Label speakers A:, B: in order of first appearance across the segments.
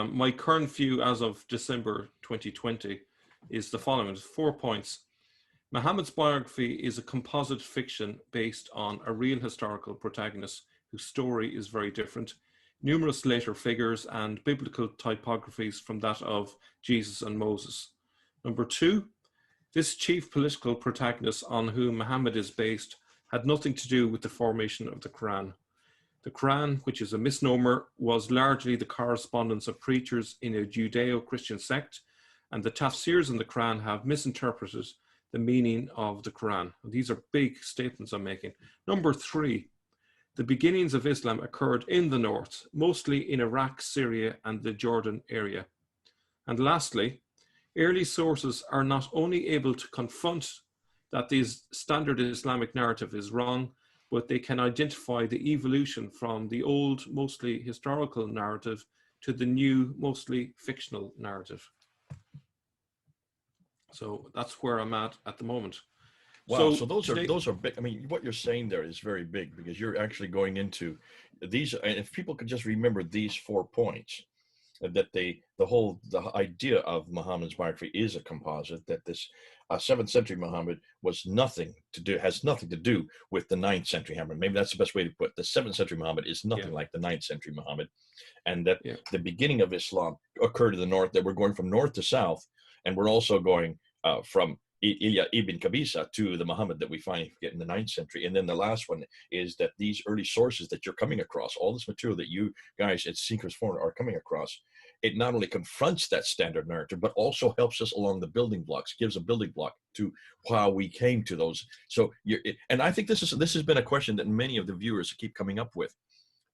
A: My current view as of December 2020 is the following: 4 points. Muhammad's biography is a composite fiction based on a real historical protagonist whose story is very different, numerous later figures and biblical typographies from that of Jesus and Moses. Number 2, this chief political protagonist on whom Muhammad is based had nothing to do with the formation of the Quran. The Quran, which is a misnomer, was largely the correspondence of preachers in a Judeo-Christian sect, and the tafsirs in the Quran have misinterpreted the meaning of the Quran. These are big statements I'm making. Number 3, the beginnings of Islam occurred in the north, mostly in Iraq, Syria, and the Jordan area. And lastly, early sources are not only able to confront that this standard Islamic narrative is wrong, but they can identify the evolution from the old, mostly historical narrative to the new, mostly fictional narrative. So that's where I'm at the moment.
B: Wow, so those are big. I mean, what you're saying there is very big, because you're actually going into these, and if people could just remember these 4 points, that the idea of Muhammad's biography is a composite, that this 7th century Muhammad has nothing to do with the 9th century Muhammad. Maybe that's the best way to put it. The 7th century Muhammad is nothing like the 9th century Muhammad, and that the beginning of Islam occurred in the north, that we're going from north to south, and we're also going from Ibn Qabisa to the Muhammad that we finally get in the 9th century. And then the last one is that these early sources that you're coming across, all this material that you guys at Seekers Forum are coming across, it not only confronts that standard narrative, but also helps us along the building blocks, gives a building block to how we came to those. So, and I think this has been a question that many of the viewers keep coming up with.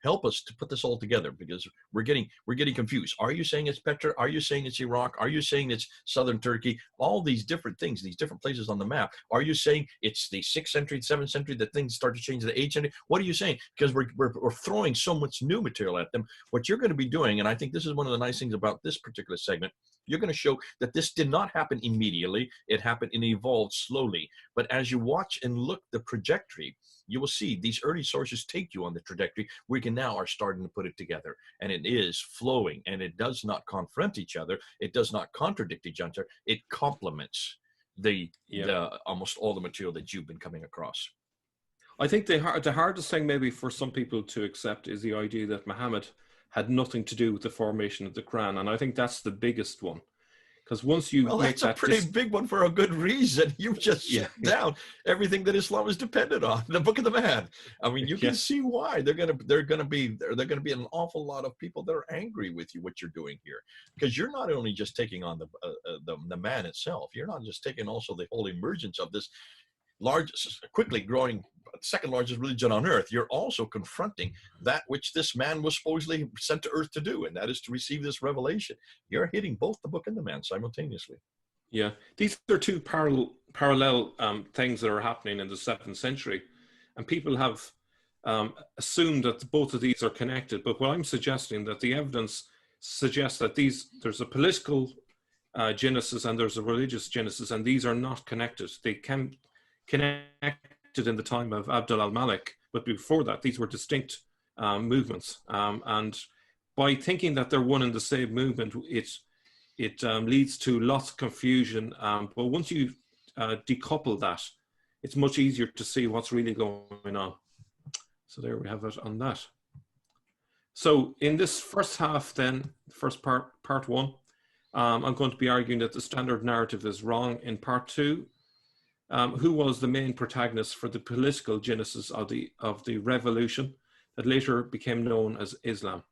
B: Help us to put this all together, because we're getting confused. Are you saying it's Petra? Are you saying it's Iraq? Are you saying it's southern Turkey? All these different things, these different places on the map. Are you saying it's the 6th century, 7th century, that things start to change to the 8th century? What are you saying? Because we're throwing so much new material at them. What you're going to be doing, and I think this is one of the nice things about this particular segment, you're going to show that this did not happen immediately. It happened and evolved slowly. But as you watch and look the trajectory, you will see these early sources take you on the trajectory. We can now are starting to put it together, and it is flowing, and it does not confront each other. It does not contradict each other. It complements the almost all the material that you've been coming across.
A: I think the hardest thing maybe for some people to accept is the idea that Muhammad had nothing to do with the formation of the Quran, and I think that's the biggest one. Because once you make
B: that's a pretty big one for a good reason. You've just shut down everything that Islam is dependent on. The Book of the Man. I mean, you can see why they're gonna be an awful lot of people that are angry with you, what you're doing here, because you're not only just taking on the man itself. You're not just taking also the whole emergence of this quickly growing, second largest religion on earth. You're also confronting that which this man was supposedly sent to earth to do, and that is to receive this revelation. You're hitting both the book and the man simultaneously.
A: Yeah, these are two parallel things that are happening in the 7th century, and people have assumed that both of these are connected. But what I'm suggesting, that the evidence suggests that there's a political genesis and there's a religious genesis, and these are not connected. They can connected in the time of Abdul al-Malik, but before that, these were distinct movements. And by thinking that they're one and the same movement, it leads to lots of confusion. But once you decouple that, it's much easier to see what's really going on. So there we have it on that. So in this first half then, first part 1, I'm going to be arguing that the standard narrative is wrong. In part 2, who was the main protagonist for the political genesis of the revolution that later became known as Islam.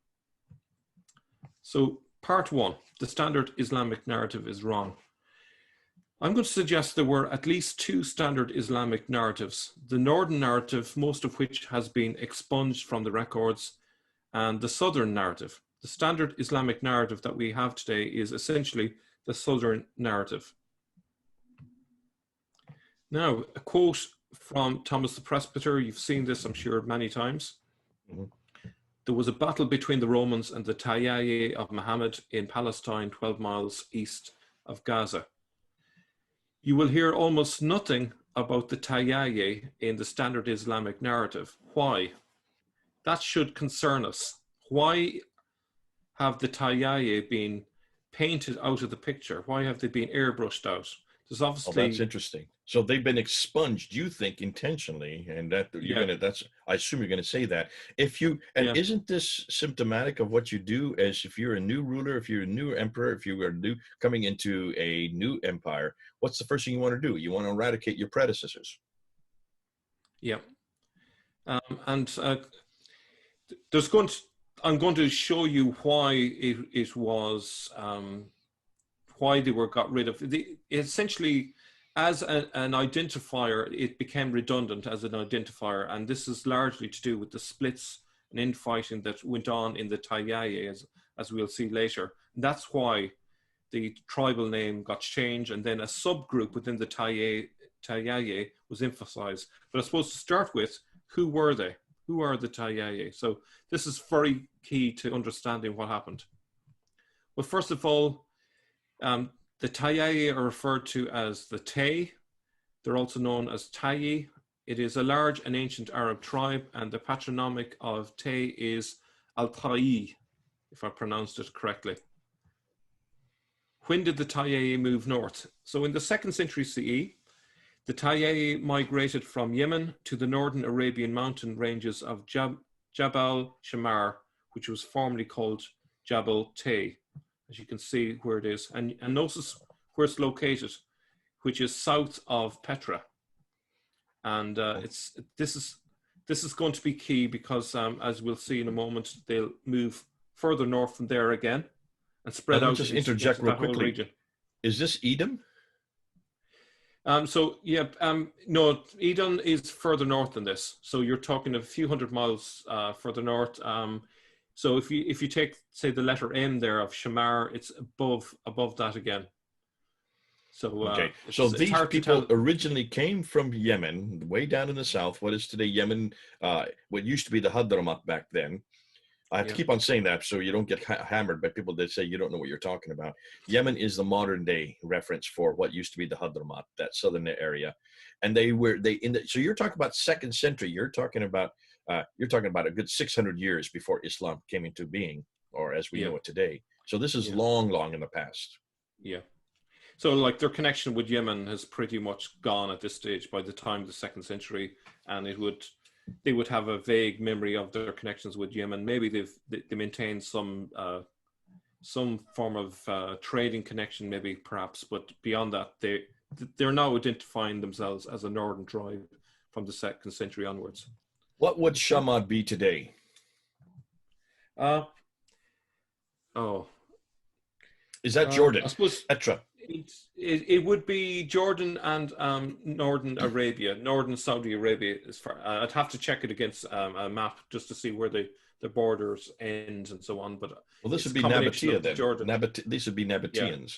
A: So part 1, the standard Islamic narrative is wrong. I'm going to suggest there were at least 2 standard Islamic narratives: the northern narrative, most of which has been expunged from the records, and the southern narrative. The standard Islamic narrative that we have today is essentially the southern narrative. Now, a quote from Thomas the Presbyter. You've seen this, I'm sure, many times. Mm-hmm. There was a battle between the Romans and the Tayyaye of Muhammad in Palestine, 12 miles east of Gaza. You will hear almost nothing about the Tayyaye in the standard Islamic narrative. Why? That should concern us. Why have the Tayyaye been painted out of the picture? Why have they been airbrushed out? There's obviously...
B: Oh, that's interesting. So they've been expunged, you think, intentionally, and that you're
A: Yeah.
B: gonna. That's, I assume you're gonna say that. If you, and
A: Yeah.
B: isn't this symptomatic of what you do as if you're a new ruler, if you're a new emperor, if you are new coming into a new empire? What's the first thing you want to do? You want to eradicate your predecessors.
A: Yeah. And there's going to, I'm going to show you why it was, why they were got rid of. Essentially, as an identifier, it became redundant as an identifier, and this is largely to do with the splits and infighting that went on in the Tayyaye, as we'll see later. And that's why the tribal name got changed, and then a subgroup within the Tayyaye was emphasized. But I suppose to start with, who were they? Who are the Tayyaye? So this is very key to understanding what happened. Well, first of all, the Tayyaye are referred to as the Tay. They're also known as Tayyi. It is a large and ancient Arab tribe, and the patronymic of Tay is Al-Tayyi, if I pronounced it correctly. When did the Tayyaye move north? So in the 2nd century CE, the Tayyaye migrated from Yemen to the northern Arabian mountain ranges of Jabal Shamar, which was formerly called Jabal Tay, as you can see where it is. And notice where it's located, which is south of Petra. And this is going to be key because, as we'll see in a moment, they'll move further north from there again and spread out
B: just
A: into
B: interject real
A: that whole
B: quickly.
A: region.
B: Is this Edom?
A: So yeah, no, Edom is further north than this. So you're talking a few hundred miles further north. So if you take, say, the letter M there of Shamar, it's above that again. So
B: okay, so these people originally came from Yemen, way down in the south. What is today Yemen? What used to be the Hadramaut back then. I have to keep on saying that so you don't get hammered by people that say you don't know what you're talking about. Yemen is the modern day reference for what used to be the Hadramaut, that southern area. And so you're talking about 2nd century. You're talking about a good 600 years before Islam came into being, or as we know it today. So this is long in the past.
A: Yeah. So like their connection with Yemen has pretty much gone at this stage by the time of the 2nd century, and they would have a vague memory of their connections with Yemen. Maybe they maintain some form of trading connection, maybe perhaps, but beyond that, they're now identifying themselves as a northern tribe from the 2nd century onwards.
B: What would Shamad be today? Is that Jordan?
A: I suppose
B: Petra.
A: It would be Jordan and northern Arabia, northern Saudi Arabia. As far I'd have to check it against a map just to see where the borders end and so on. But
B: well, this would be Nabatea then.
A: Jordan.
B: These would be Nabateans.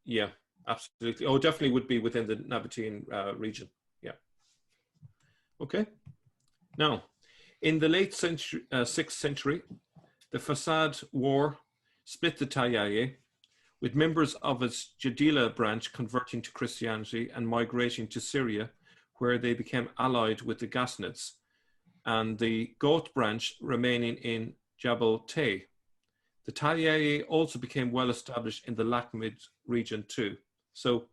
A: Yeah, absolutely. Oh, definitely would be within the Nabatean region. Yeah. Okay. Now, in the late 6th century, the Fasad War split the Tayyaye, with members of its Jadila branch converting to Christianity and migrating to Syria, where they became allied with the Ghassanids, and the Goth branch remaining in Jabal Tay. The Tayyaye also became well established in the Lakhmid region too. So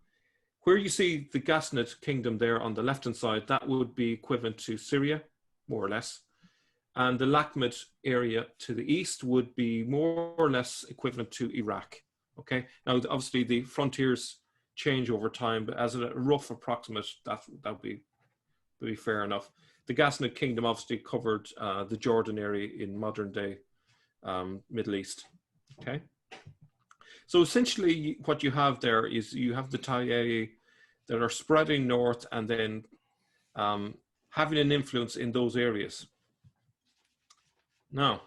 A: where you see the Ghassanid kingdom there on the left-hand side, that would be equivalent to Syria, more or less. And the Lakhmid area to the east would be more or less equivalent to Iraq. Okay, now obviously the frontiers change over time, but as a rough approximate, that would be fair enough. The Ghassanid kingdom obviously covered the Jordan area in modern day Middle East. Okay, so essentially what you have there is you have the Tayyaye that are spreading north and then having an influence in those areas. Now,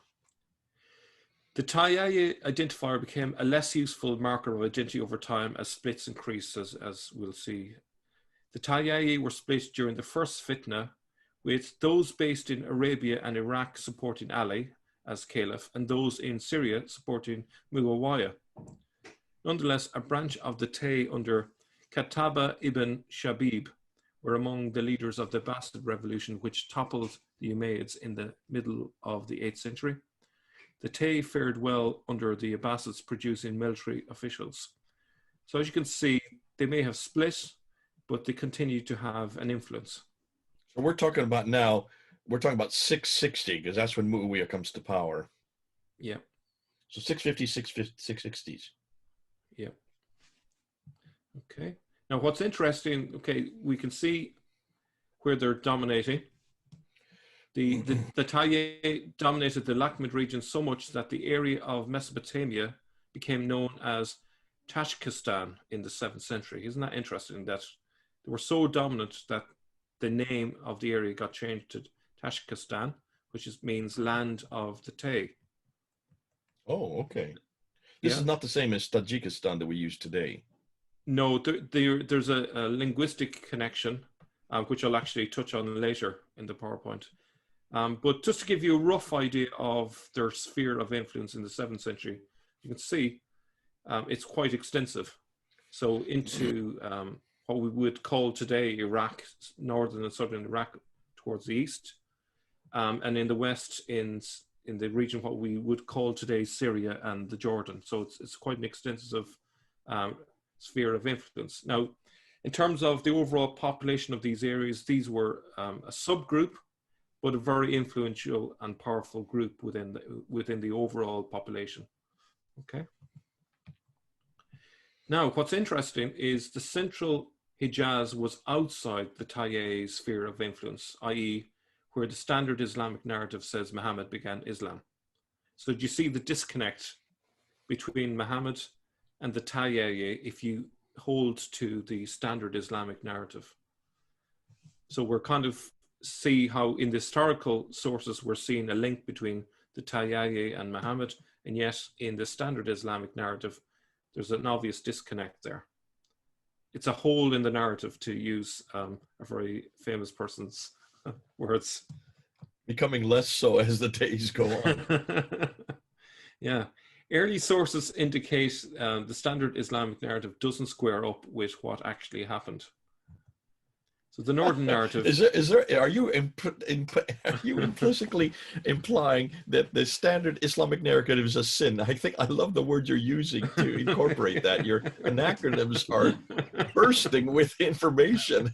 A: the Tayyaye identifier became a less useful marker of identity over time as splits increased, as we'll see. The Tayyaye were split during the first fitna, with those based in Arabia and Iraq supporting Ali as caliph, and those in Syria supporting Muawiyah. Nonetheless, a branch of the Tay under Kataba ibn Shabib were among the leaders of the Abbasid revolution, which toppled the Umayyads in the middle of the 8th century. the Tay fared well under the Abbasids, producing military officials. So as you can see, they may have split, but they continue to have an influence.
B: So we're talking about now, we're talking about 660, because that's when Muawiyah comes to power.
A: Yeah.
B: So 650, 660s.
A: Yeah. Okay. Now what's interesting, okay, we can see where they're dominating. The Tayyib dominated the Lakhmid region so much that the area of Mesopotamia became known as Tajikistan in the 7th century. Isn't that interesting that they were so dominant that the name of the area got changed to Tajikistan, which means land of the Tay.
B: Oh, okay. This is not the same as Tajikistan that we use today.
A: No, there's a linguistic connection, which I'll actually touch on later in the PowerPoint. But just to give you a rough idea of their sphere of influence in the 7th century, you can see it's quite extensive. So into what we would call today Iraq, northern and southern Iraq towards the east, and in the west in the region what we would call today Syria and the Jordan. So it's quite an extensive sphere of influence. Now, in terms of the overall population of these areas, these were a subgroup, but a very influential and powerful group within the overall population. Okay. Now, what's interesting is the central Hijaz was outside the Tayyib sphere of influence, i.e., where the standard Islamic narrative says Muhammad began Islam. So do you see the disconnect between Muhammad and the Tayyib if you hold to the standard Islamic narrative? So we're kind of see how in the historical sources we're seeing a link between the Tayyib and Muhammad, and yet in the standard Islamic narrative, there's an obvious disconnect there. It's a hole in the narrative, to use a very famous person's words.
B: Becoming less so as the days go on.
A: Yeah. Early sources indicate the standard Islamic narrative doesn't square up with what actually happened. So the northern narrative
B: are you implicitly implying that the standard Islamic narrative is a sin? I love the word you're using to incorporate that. Your acronyms are bursting with information.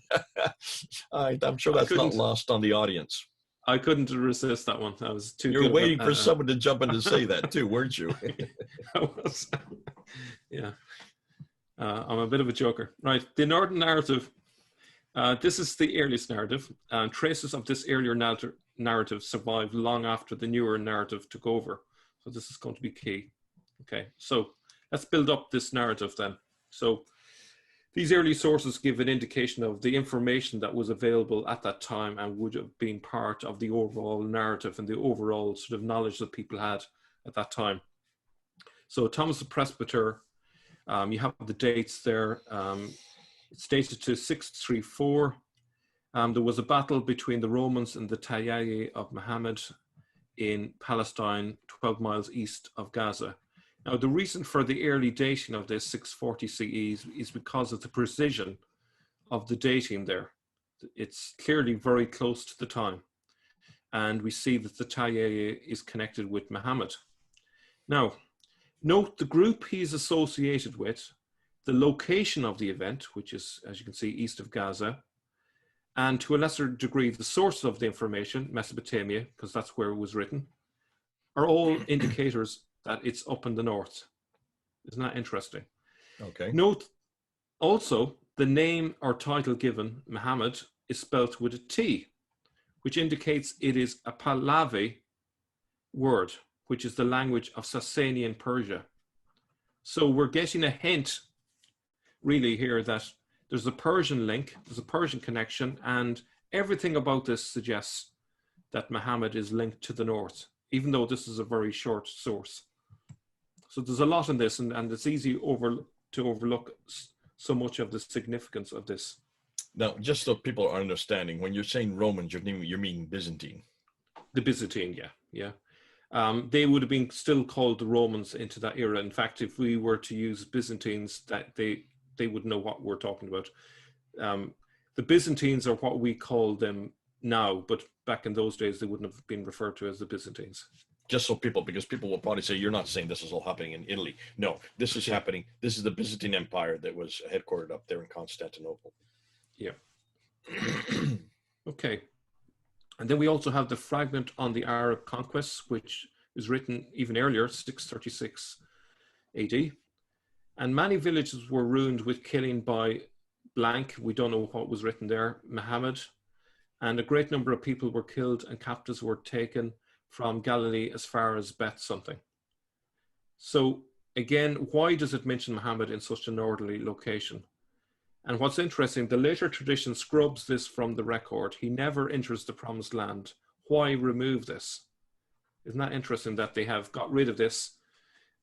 B: I'm sure that's not lost on the audience.
A: I couldn't resist that one. I was too.
B: You're waiting for someone to jump in to say that too, weren't you?
A: I was. Yeah. I'm a bit of a joker. Right. The northern narrative. This is the earliest narrative, and traces of this earlier narrative survived long after the newer narrative took over. So this is going to be key. Okay, so let's build up this narrative then. So these early sources give an indication of the information that was available at that time and would have been part of the overall narrative and the overall sort of knowledge that people had at that time. So Thomas the Presbyter, you have the dates there. It's dated to 634. There was a battle between the Romans and the Tayyib of Muhammad in Palestine, 12 miles east of Gaza. Now, the reason for the early dating of this 640 CE is because of the precision of the dating there. It's clearly very close to the time. And we see that the Tayyib is connected with Muhammad. Now, note the group he's associated with, the location of the event, which is, as you can see, east of Gaza, and to a lesser degree, the source of the information, Mesopotamia, because that's where it was written, are all indicators that it's up in the north. Isn't that interesting?
B: Okay.
A: Note also the name or title given, Muhammad, is spelt with a T, which indicates it is a Pahlavi word, which is the language of Sasanian Persia. So we're getting a hint really here that there's a Persian link, there's a Persian connection, and everything about this suggests that Muhammad is linked to the north, even though this is a very short source. So there's a lot in this, and it's easy to overlook so much of the significance of this.
B: Now, just so people are understanding, when you're saying Romans, you mean Byzantine.
A: The Byzantine, yeah. They would have been still called the Romans into that era. In fact, if we were to use Byzantines, that they would know what we're talking about. The Byzantines are what we call them now, but back in those days, they wouldn't have been referred to as the Byzantines.
B: Just so people, because people will probably say, you're not saying this is all happening in Italy. No, this is happening. This is the Byzantine Empire that was headquartered up there in Constantinople.
A: Yeah. Okay. And then we also have the fragment on the Arab conquests, which is written even earlier, 636 AD. And many villages were ruined with killing by blank. We don't know what was written there, Muhammad. And a great number of people were killed and captives were taken from Galilee as far as Beth something. So again, why does it mention Muhammad in such a northerly location? And what's interesting, the later tradition scrubs this from the record. He never enters the promised land. Why remove this? Isn't that interesting that they have got rid of this?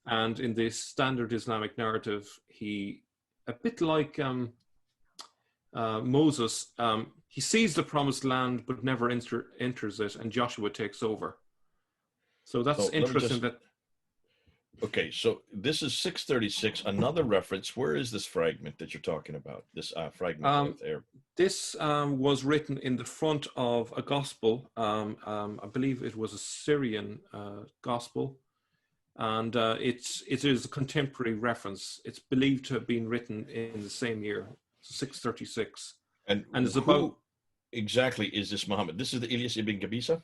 A: And in the standard Islamic narrative, he, a bit like Moses, he sees the promised land but never enters it, and Joshua takes over. So that's interesting that...
B: Okay, so this is 636, another reference. Where is this fragment that you're talking about, this fragment there?
A: This was written in the front of a gospel. I believe it was a Syrian gospel. And it is a contemporary reference. It's believed to have been written in the same year, 636.
B: And
A: it's about...
B: exactly is this Muhammad? This is the Ilyas ibn Qabisa?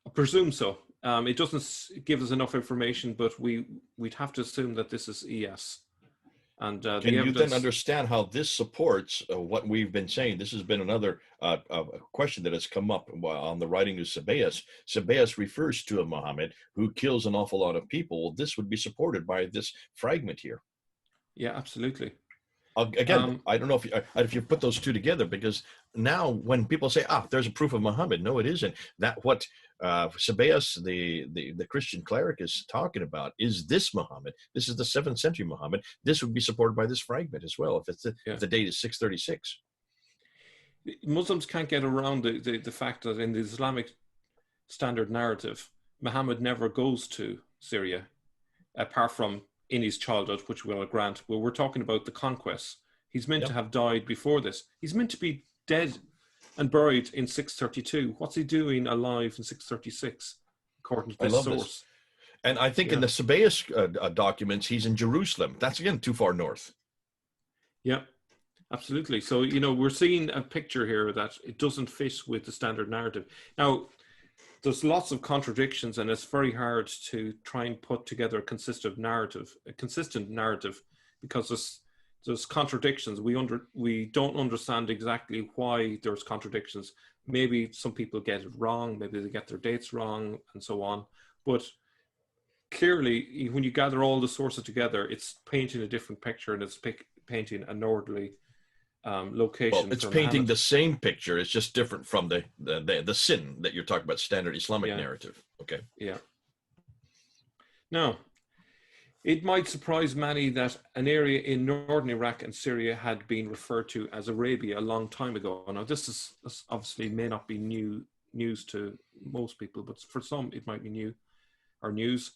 A: I presume so. It doesn't give us enough information, but we'd have to assume that this is ES. And
B: can you then understand how this supports what we've been saying? This has been another question that has come up on the writing of Sabaeus. Sabaeus refers to a Muhammad who kills an awful lot of people. Well, this would be supported by this fragment here.
A: Yeah, absolutely.
B: Again, I don't know if you put those two together, because now when people say, there's a proof of Muhammad, no, it isn't. That what Sabaeus, the Christian cleric, is talking about is this Muhammad. This is the 7th century Muhammad. This would be supported by this fragment as well, if if the date is 636.
A: Muslims can't get around the fact that in the Islamic standard narrative, Muhammad never goes to Syria, apart from in his childhood, which we'll grant. Well, we're talking about the conquests. He's meant to have died before this. He's meant to be dead and buried in 632. What's he doing alive in 636, according to this source? This.
B: And I think in the Sabaeus documents, he's in Jerusalem. That's, again, too far north.
A: Yeah, absolutely. So, you know, we're seeing a picture here that it doesn't fit with the standard narrative. Now, there's lots of contradictions, and it's very hard to try and put together a consistent narrative, because there's contradictions. We don't understand exactly why there's contradictions. Maybe some people get it wrong, maybe they get their dates wrong, and so on. But clearly, when you gather all the sources together, it's painting a different picture, and it's painting a northerly location.
B: Well, it's painting the same picture. It's just different from the sin that you're talking about, standard Islamic narrative. Okay.
A: Yeah. Now, it might surprise many that an area in northern Iraq and Syria had been referred to as Arabia a long time ago. Now, this obviously may not be news to most people, but for some it might be new or news.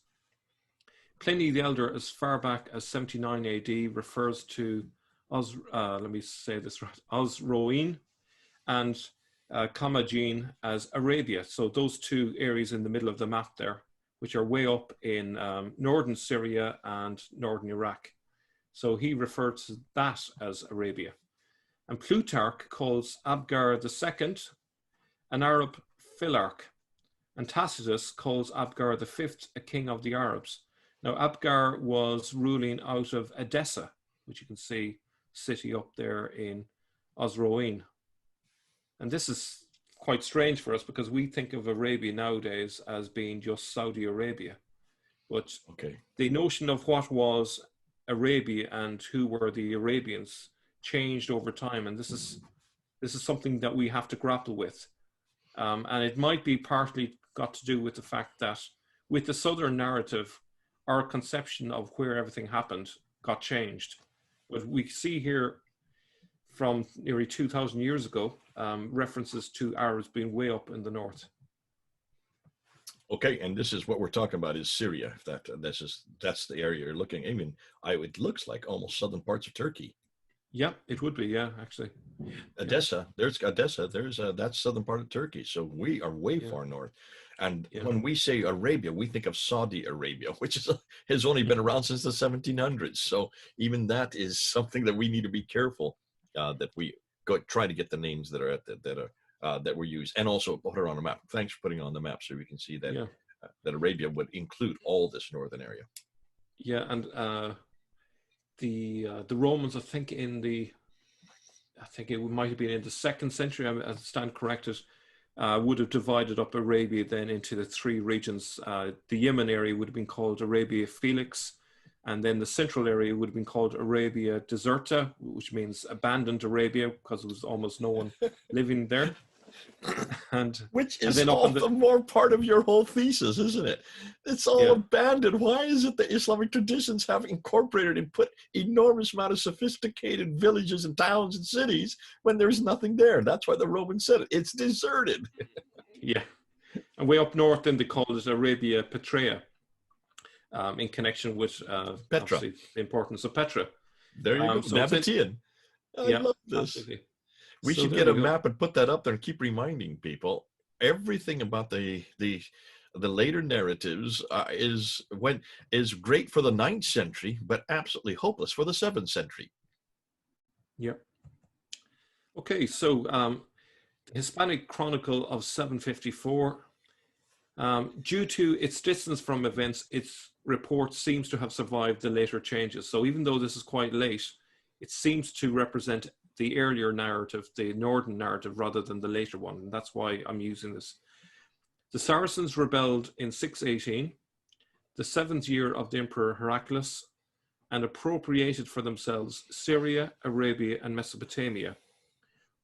A: Pliny the Elder, as far back as 79 AD, refers to let me say this right, Osroene and Commagene as Arabia. So those two areas in the middle of the map there, which are way up in northern Syria and northern Iraq. So he referred to that as Arabia. And Plutarch calls Abgar II an Arab philarch, and Tacitus calls Abgar V a king of the Arabs. Now, Abgar was ruling out of Edessa, which you can see city up there in Osroene. And this is quite strange for us, because we think of Arabia nowadays as being just Saudi Arabia. But the notion of what was Arabia and who were the Arabians changed over time. And this is something that we have to grapple with. And it might be partly got to do with the fact that with the Southern narrative, our conception of where everything happened got changed. But we see here from nearly 2,000 years ago, references to Arabs being way up in the north.
B: Okay, and this is what we're talking about is Syria. That's the area you're looking. I mean, it looks like almost southern parts of Turkey.
A: Yeah, it would be. Yeah, actually.
B: Edessa. There's Edessa. That's southern part of Turkey. So we are way far north. And when we say Arabia, we think of Saudi Arabia, which has only been around since the 1700s. So even that is something that we need to be careful that we try to get the names that are that were used, and also put it on a map. Thanks for putting it on the map so we can see that that Arabia would include all this northern area.
A: Yeah, and the Romans, I think it might have been in the 2nd century, I stand corrected, would have divided up Arabia then into the 3 regions. The Yemen area would have been called Arabia Felix, and then the central area would have been called Arabia Deserta, which means abandoned Arabia, because there was almost no one living there.
B: Which is all the more part of your whole thesis, isn't it? It's all abandoned. Why is it that Islamic traditions have incorporated and put enormous amount of sophisticated villages and towns and cities when there's nothing there? That's why the Romans said it. It's deserted.
A: Yeah. And way up north, then they called it Arabia Petraea, in connection with
B: Petra,
A: the importance of Petra.
B: There you go. Nabatean. I love this.
A: Absolutely.
B: We should get a map and put that up there and keep reminding people everything about the later narratives is great for the 9th century, but absolutely hopeless for the 7th century.
A: Yeah. Okay, so the Hispanic Chronicle of 754, due to its distance from events, its report seems to have survived the later changes. So even though this is quite late, it seems to represent the earlier narrative, the northern narrative, rather than the later one. And that's why I'm using this. The Saracens rebelled in 618, the 7th year of the Emperor Heraclius, and appropriated for themselves Syria, Arabia, and Mesopotamia,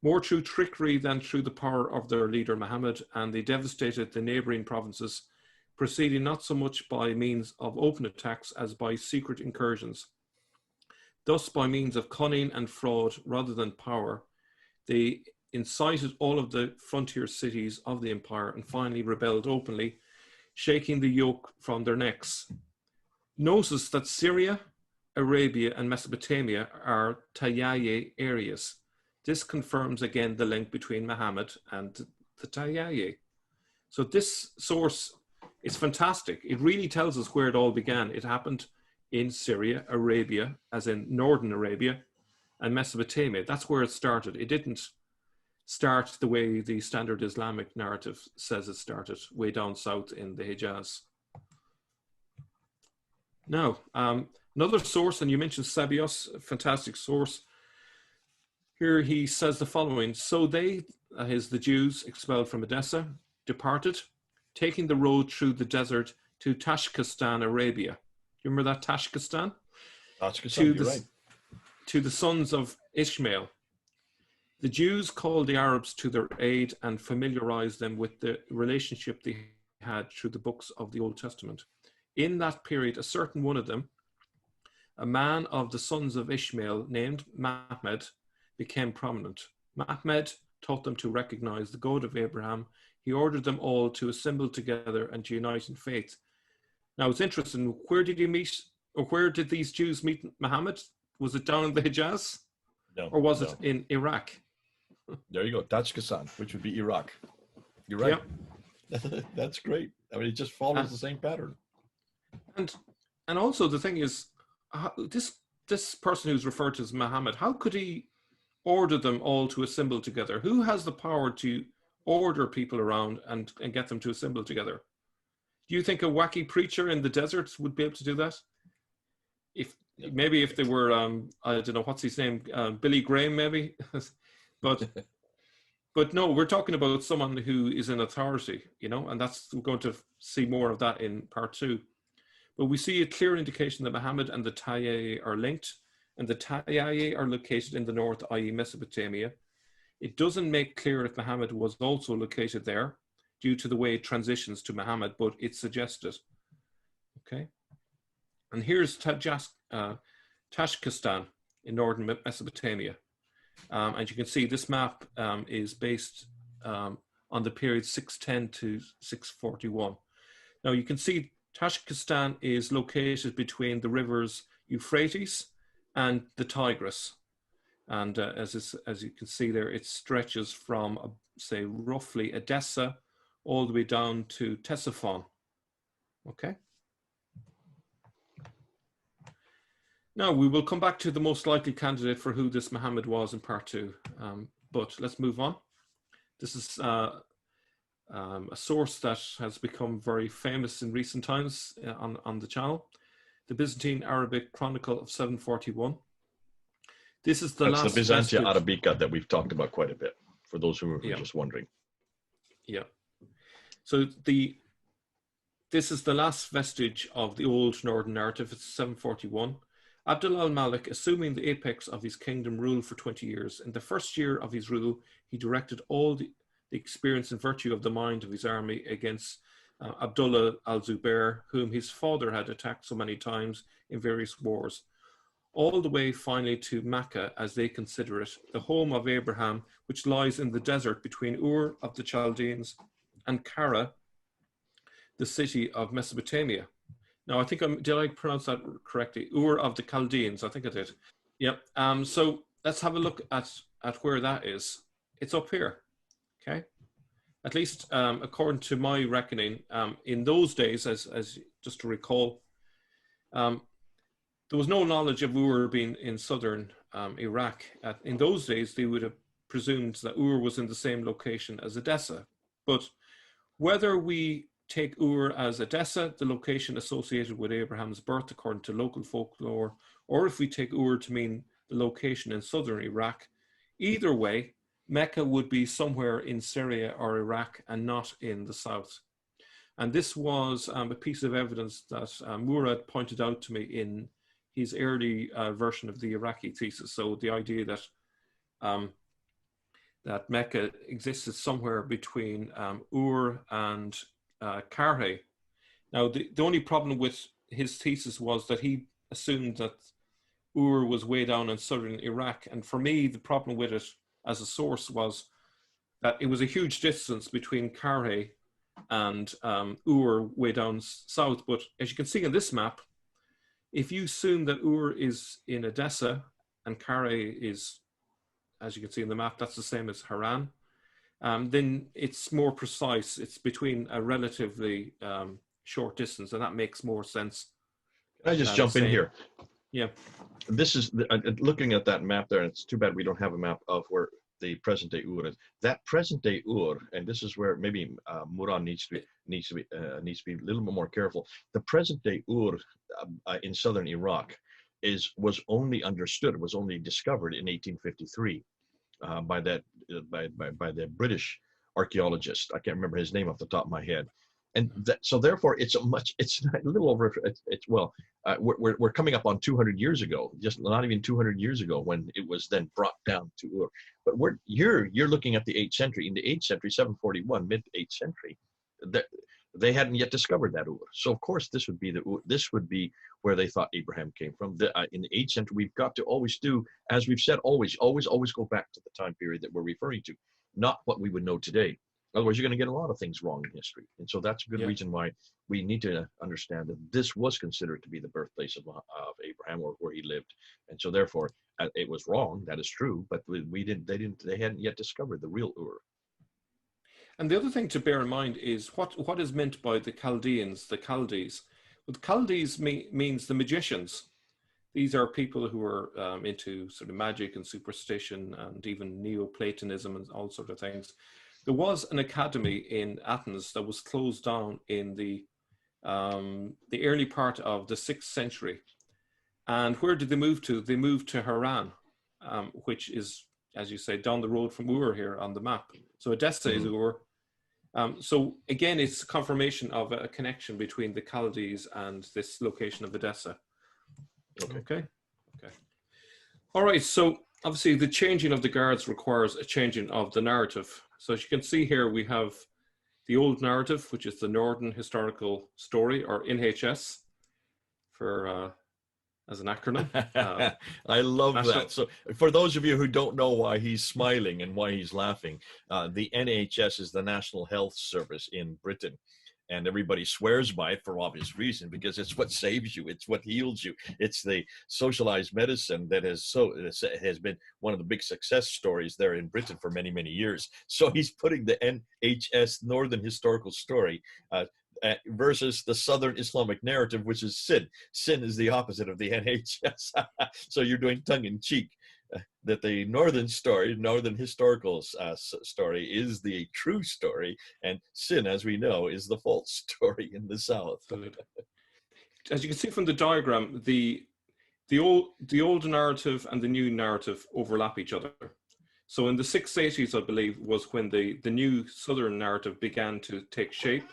A: more through trickery than through the power of their leader Muhammad, and they devastated the neighboring provinces, proceeding not so much by means of open attacks as by secret incursions. Thus, by means of cunning and fraud rather than power, they incited all of the frontier cities of the empire and finally rebelled openly, shaking the yoke from their necks. Notice that Syria, Arabia, and Mesopotamia are Tayyaye areas. This confirms again the link between Muhammad and the Tayyaye. So this source is fantastic. It really tells us where it all began. It happened in Syria, Arabia, as in northern Arabia, and Mesopotamia. That's where it started. It didn't start the way the standard Islamic narrative says it started, way down south in the Hijaz. Now, another source, and you mentioned Sabios, a fantastic source. Here he says the following: so they, the Jews expelled from Edessa, departed, taking the road through the desert to Tashkistan, Arabia. You remember that Tashkistan? To the sons of Ishmael. The Jews called the Arabs to their aid and familiarized them with the relationship they had through the books of the Old Testament. In that period, a certain one of them, a man of the sons of Ishmael named Mahmed, became prominent. Mahmed taught them to recognize the God of Abraham. He ordered them all to assemble together and to unite in faith. Now, it's interesting, where did you meet, or where did these Jews meet Muhammad? Was it down in the Hijaz?
B: No.
A: Or was it in Iraq?
B: There you go, Tajikistan, which would be Iraq. You're right. Yeah. That's great. I mean, it just follows the same pattern.
A: And also the thing is, this person who's referred to as Muhammad, how could he order them all to assemble together? Who has the power to order people around and get them to assemble together? Do you think a wacky preacher in the desert would be able to do that? If they were, I don't know, what's his name? Billy Graham, maybe? But no, we're talking about someone who is in authority, you know, and we're going to see more of that in part 2. But we see a clear indication that Muhammad and the Tayyaye are linked, and the Tayyaye are located in the north, i.e. Mesopotamia. It doesn't make clear if Muhammad was also located there due to the way it transitions to Muhammad, but it suggests it. Okay. And here's Tashkistan in northern Mesopotamia. And you can see this map is based on the period 610 to 641. Now you can see Tashkistan is located between the rivers Euphrates and the Tigris. And as you can see there, it stretches from, say, roughly Edessa all the way down to Ctesiphon. Okay. Now, we will come back to the most likely candidate for who this Muhammad was in part 2, but let's move on. This is a source that has become very famous in recent times on the channel, the Byzantine Arabic Chronicle of 741. This is the last
B: the Byzantia
A: vestige.
B: Arabica that we've talked about quite a bit, for those who are just wondering.
A: Yeah. So this is the last vestige of the old northern narrative. It's 741. Abdullah al-Malik, assuming the apex of his kingdom, ruled for 20 years. In the first year of his rule, he directed all the experience and virtue of the mind of his army against Abdullah al-Zubair, whom his father had attacked so many times in various wars, all the way finally to Mecca, as they consider it, the home of Abraham, which lies in the desert between Ur of the Chaldeans and Kara, the city of Mesopotamia. Now, I think did I pronounce that correctly? Ur of the Chaldeans, I think I did. Yep. So let's have a look at where that is. It's up here, okay? At least according to my reckoning, in those days, as just to recall, there was no knowledge of Ur being in southern Iraq. In those days, they would have presumed that Ur was in the same location as Edessa. But whether we take Ur as Edessa, the location associated with Abraham's birth according to local folklore, or if we take Ur to mean the location in southern Iraq, either way, Mecca would be somewhere in Syria or Iraq and not in the south. And this was a piece of evidence that Murad pointed out to me in his early version of the Iraqi thesis. So the idea that that Mecca existed somewhere between Ur and Karhe. Now, the only problem with his thesis was that he assumed that Ur was way down in southern Iraq. And for me, the problem with it as a source was that it was a huge distance between Karhe and Ur way down south. But as you can see in this map, if you assume that Ur is in Edessa and Karhe is, as you can see in the map, that's the same as Haran, then it's more precise. It's between a relatively short distance, and that makes more sense.
B: Can I just jump in here?
A: Yeah.
B: This is looking at that map there, and it's too bad we don't have a map of where the present day Ur is. That present day Ur, and this is where maybe Murad needs to be a little bit more careful. The present day Ur in southern Iraq was only understood, was only discovered in 1853 by the British archaeologist. I can't remember his name off the top of my head. And so therefore it's a little over, we're coming up on 200 years ago, just not even 200 years ago when it was then brought down to Ur. But you're looking at the 8th century. In the 8th century, 741, mid 8th century, they hadn't yet discovered that Ur. So of course this would be where they thought Abraham came from. In the 8th century, we've got to always do, as we've said, always go back to the time period that we're referring to, not what we would know today. Otherwise, you're going to get a lot of things wrong in history. And so that's a good reason why we need to understand that this was considered to be the birthplace of Abraham, or where he lived. And so therefore, it was wrong. That is true. But they hadn't yet discovered the real Ur.
A: And the other thing to bear in mind is what is meant by the Chaldeans, the Chaldees. Well, the Chaldees means the magicians. These are people who are into sort of magic and superstition and even Neoplatonism and all sorts of things. There was an academy in Athens that was closed down in the early part of the 6th century. And where did they move to? They moved to Haran, which is, as you say, down the road from Ur here on the map. So Edessa is Ur. So again, it's confirmation of a connection between the Chaldees and this location of Edessa. Okay. All right, so obviously the changing of the guards requires a changing of the narrative. So as you can see here, we have the old narrative, which is the Northern Historical Story, or NHS, for as an acronym.
B: I love that. So for those of you who don't know why he's smiling and why he's laughing, the NHS is the National Health Service in Britain. and everybody swears by it for obvious reason, because it's what saves you, it's what heals you, it's the socialized medicine that has been one of the big success stories there in Britain for many, many years. So he's putting the NHS, Northern Historical Story, versus the Southern Islamic narrative, which is sin. Sin is the opposite of the NHS. So you're doing tongue-in-cheek. That the Northern story, Northern historical story, is the true story, and sin, as we know, is the false story in the South.
A: As you can see from the diagram, the old narrative and the new narrative overlap each other. So in the 680s, I believe, was when the new Southern narrative began to take shape,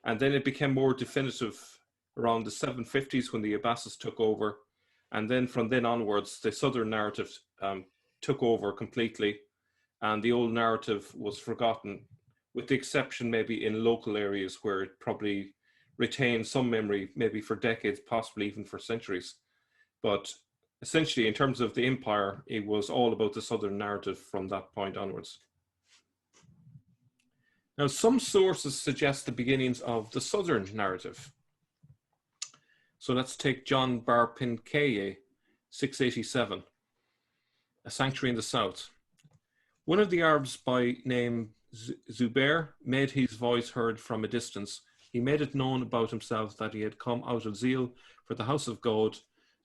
A: and then it became more definitive around the 750s when the Abbasids took over. And then from then onwards, the Southern narrative took over completely, and the old narrative was forgotten, with the exception maybe in local areas where it probably retained some memory, maybe for decades, possibly even for centuries. But essentially, in terms of the empire, it was all about the Southern narrative from that point onwards. Now, some sources suggest the beginnings of the Southern narrative. So let's take John Bar Pinkeye, 687, a sanctuary in the south. One of the Arabs by name Zubair made his voice heard from a distance. He made it known about himself that he had come out of zeal for the house of God,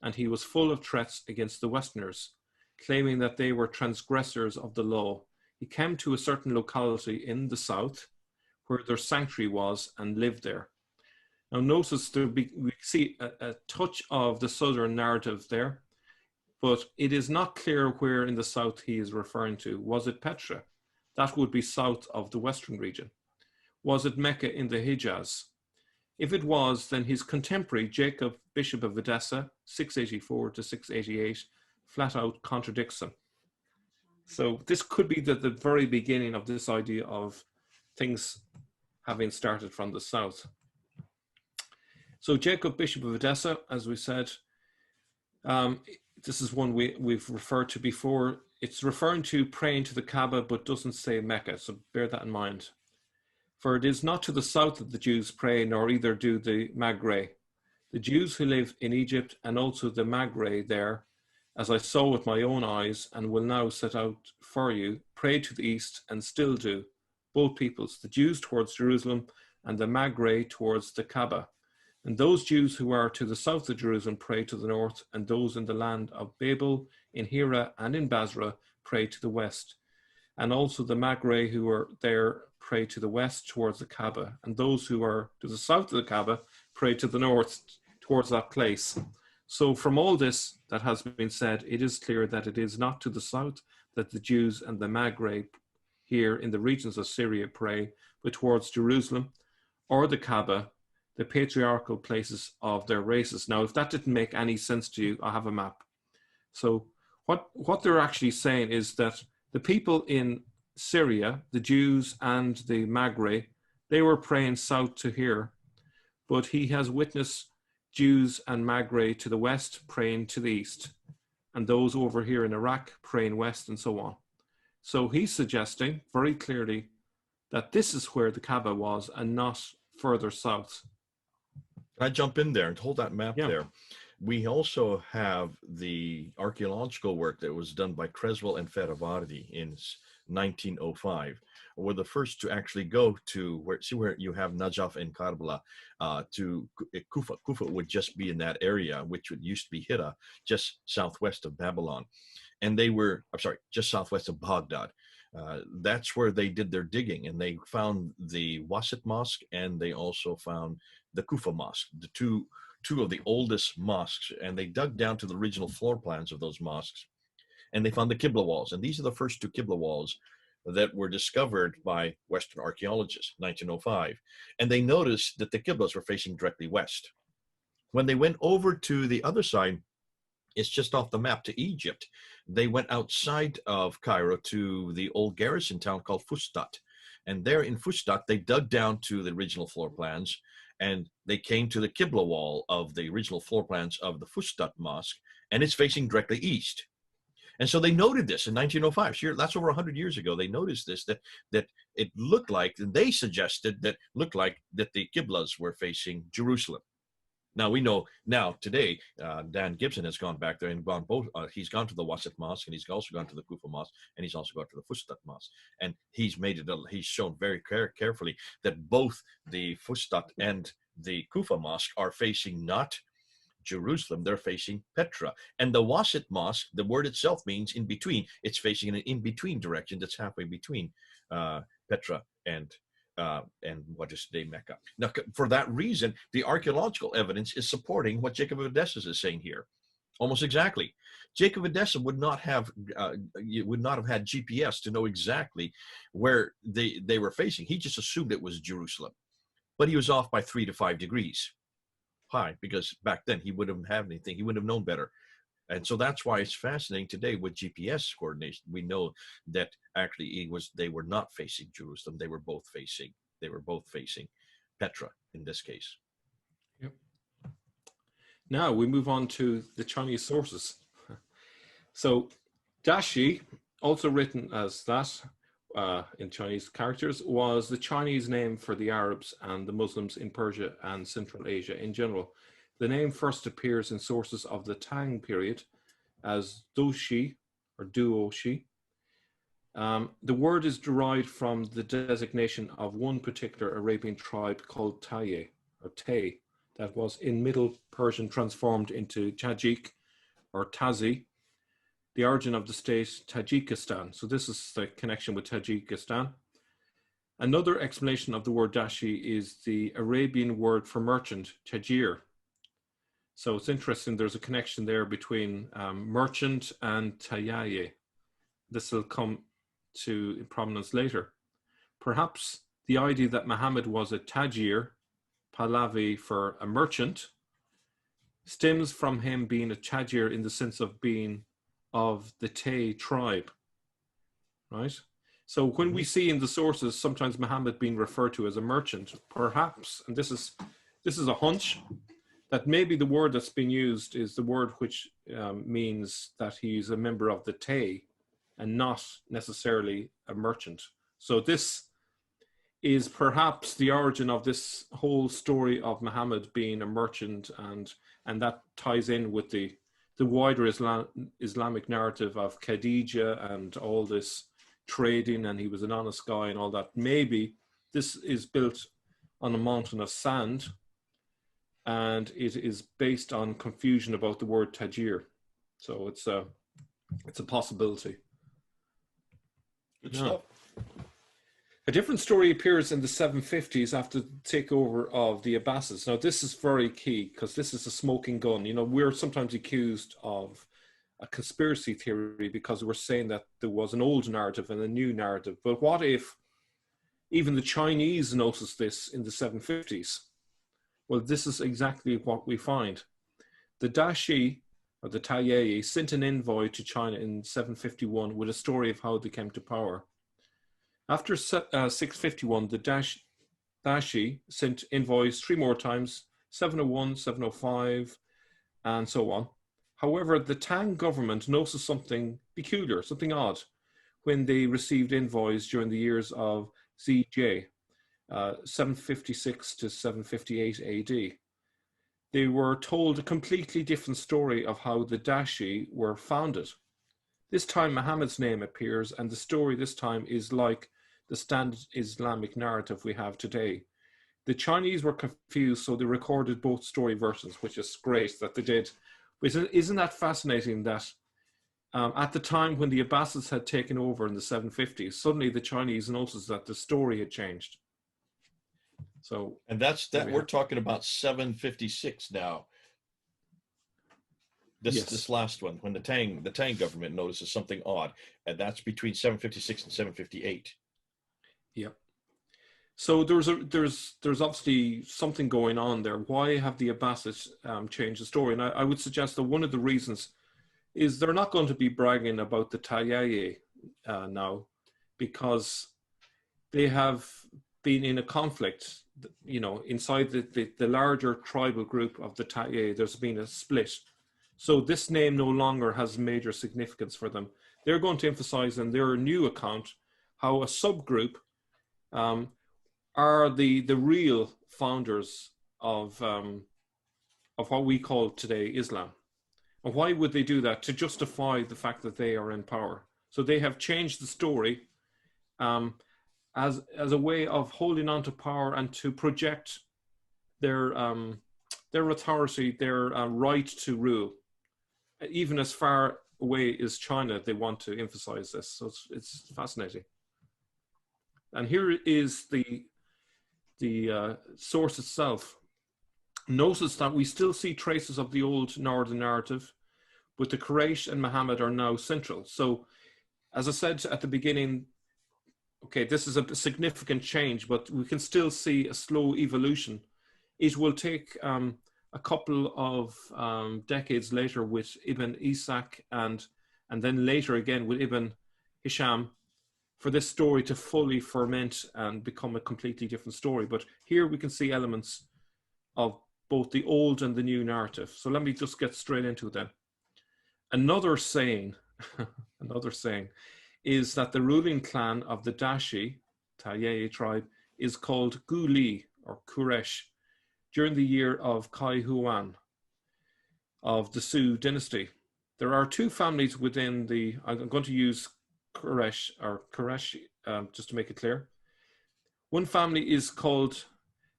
A: and he was full of threats against the Westerners, claiming that they were transgressors of the law. He came to a certain locality in the south where their sanctuary was and lived there. Now notice we see a touch of the Southern narrative there, but it is not clear where in the south he is referring to. Was it Petra? That would be south of the Western region. Was it Mecca in the Hijaz? If it was, then his contemporary Jacob, Bishop of Edessa, 684 to 688, flat out contradicts him. So this could be the very beginning of this idea of things having started from the south. So Jacob, Bishop of Edessa, as we said, this is one we've referred to before. It's referring to praying to the Kaaba, but doesn't say Mecca, so bear that in mind. For it is not to the south that the Jews pray, nor either do the Maghreb. The Jews who live in Egypt and also the Maghreb there, as I saw with my own eyes and will now set out for you, pray to the east and still do, both peoples, the Jews towards Jerusalem and the Maghreb towards the Kaaba. And those Jews who are to the south of Jerusalem pray to the north, and those in the land of Babel, in Hira and in Basra pray to the west. And also the Maghreb who are there pray to the west towards the Kaaba, and those who are to the south of the Kaaba pray to the north towards that place. So from all this that has been said, it is clear that it is not to the south that the Jews and the Maghreb here in the regions of Syria pray, but towards Jerusalem or the Kaaba, the patriarchal places of their races. Now, if that didn't make any sense to you, I have a map. So what they're actually saying is that the people in Syria, the Jews and the Maghreb, they were praying south to here, but he has witnessed Jews and Maghreb to the west praying to the east, and those over here in Iraq praying west, and so on. So he's suggesting very clearly that this is where the Kaaba was and not further south.
B: Can I jump in there and hold that map there? We also have the archaeological work that was done by Creswell and Faravardi in 1905. Were the first to actually go to where you have Najaf and Karbala, to Kufa. Kufa would just be in that area, which would used to be Hira, just southwest of Babylon. And they were, I'm sorry, just southwest of Baghdad. That's where they did their digging, and they found the Wasit Mosque, and they also found the Kufa Mosque, the two of the oldest mosques, and they dug down to the original floor plans of those mosques, and they found the Qibla walls. And these are the first two Qibla walls that were discovered by Western archaeologists, 1905. And they noticed that the Qiblas were facing directly west. When they went over to the other side, it's just off the map to Egypt. They went outside of Cairo to the old garrison town called Fustat. And there in Fustat, they dug down to the original floor plans, and they came to the Qibla wall of the original floor plans of the Fustat Mosque, and it's facing directly east. And so they noted this in 1905. Sure, that's over 100 years ago. They noticed this, that it looked like, and they suggested that looked like that the Qiblas were facing Jerusalem. Now we know now today, Dan Gibson has gone back there and gone both. He's gone to the Wasit Mosque, and he's also gone to the Kufa Mosque, and he's also gone to the Fustat Mosque. And he's made it. He's shown very carefully that both the Fustat and the Kufa Mosque are facing not Jerusalem, they're facing Petra. And the Wasit Mosque, the word itself means in between. It's facing in an in-between direction that's halfway between Petra and what is today Mecca. Now, for that reason, the archaeological evidence is supporting what Jacob of Edessa is saying here. Almost exactly. Jacob of Edessa would not have had GPS to know exactly where they were facing. He just assumed it was Jerusalem, but he was off by 3 to 5 degrees high, because back then he wouldn't have anything. He wouldn't have known better. And so that's why it's fascinating today with GPS coordination. We know that actually they were not facing Jerusalem. They were both facing Petra in this case.
A: Yep. Now we move on to the Chinese sources. So Dashi, also written as that in Chinese characters, was the Chinese name for the Arabs and the Muslims in Persia and Central Asia in general. The name first appears in sources of the Tang period as Duoshi or Duoshi. The word is derived from the designation of one particular Arabian tribe called Taye or Tay that was in Middle Persian transformed into Tajik or Tazi, the origin of the state Tajikistan. So this is the connection with Tajikistan. Another explanation of the word Dashi is the Arabian word for merchant, Tajir. So it's interesting, there's a connection there between merchant and Tayaye. This will come to prominence later. Perhaps the idea that Muhammad was a Tajir, Pahlavi for a merchant, stems from him being a Tajir in the sense of being of the Tay tribe, right? So when we see in the sources sometimes Muhammad being referred to as a merchant, perhaps, and this is a hunch, that maybe the word that's being used is the word which means that he's a member of the Tay and not necessarily a merchant. So this is perhaps the origin of this whole story of Muhammad being a merchant, and that ties in with the wider Islamic narrative of Khadija and all this trading, and he was an honest guy and all that. Maybe this is built on a mountain of sand, and it is based on confusion about the word Tajir. So it's a possibility.
B: Good stuff.
A: A different story appears in the 750s after the takeover of the Abbasids. Now, this is very key because this is a smoking gun. You know, we're sometimes accused of a conspiracy theory because we're saying that there was an old narrative and a new narrative. But what if even the Chinese noticed this in the 750s? Well, this is exactly what we find. The Dashi, or the Tayayi, sent an envoy to China in 751 with a story of how they came to power. After 651, the Dashi sent envoys 3 more times, 701, 705, and so on. However, the Tang government noticed something peculiar, something odd, when they received envoys during the years of ZJ, 756 to 758 AD. They were told a completely different story of how the Dashi were founded. This time Muhammad's name appears, and the story this time is like the standard Islamic narrative we have today. The Chinese were confused, so they recorded both story versions, which is great that they did. But isn't that fascinating that at the time when the Abbasids had taken over in the 750s, suddenly the Chinese noticed that the story had changed. So,
B: and we're talking about 756 now. This last one, when the Tang government notices something odd, and that's between 756 and 758.
A: Yeah. So there's obviously something going on there. Why have the Abbasids changed the story? And I would suggest that one of the reasons is they're not going to be bragging about the Tayaye now, because they have been in a conflict. You know, inside the larger tribal group of the Tayaye, there's been a split. So this name no longer has major significance for them. They're going to emphasize in their new account how a subgroup are the real founders of what we call today Islam. And why would they do that? To justify the fact that they are in power. So they have changed the story as a way of holding on to power and to project their authority, their right to rule. Even as far away as China, they want to emphasize this. So it's fascinating. And here is the source itself. Notice that we still see traces of the old northern narrative, but the Quraysh and Muhammad are now central. So, as I said at the beginning, okay, this is a significant change, but we can still see a slow evolution. It will take a couple of decades later with Ibn Ishaq and then later again with Ibn Hisham for this story to fully ferment and become a completely different story. But here we can see elements of both the old and the new narrative. So let me just get straight into it then. Another saying is that the ruling clan of the Dashi, Tayyei tribe, is called Guli or Quraysh during the year of Kai Huan of the Su dynasty. There are two families within I'm going to use Quraysh or Quraysh just to make it clear. One family is called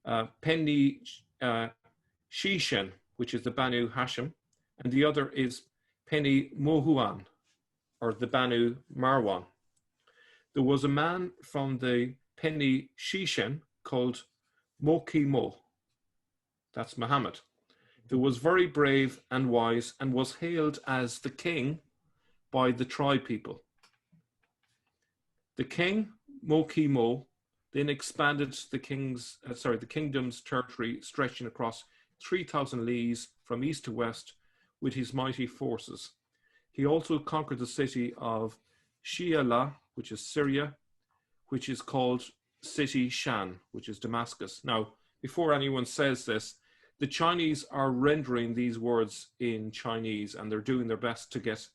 A: Penni Shishan, which is the Banu Hashim, and the other is Penni Mohuan, or the Banu Marwan. There was a man from the Penni Shishan called Moki Mo, that's Muhammad, who was very brave and wise and was hailed as the king by the tribe people. The king, Moki Mo, then expanded the kingdom's territory stretching across 3,000 leagues from east to west with his mighty forces. He also conquered the city of Shiala, which is Syria, which is called City Shan, which is Damascus. Now, before anyone says this, the Chinese are rendering these words in Chinese, and they're doing their best to get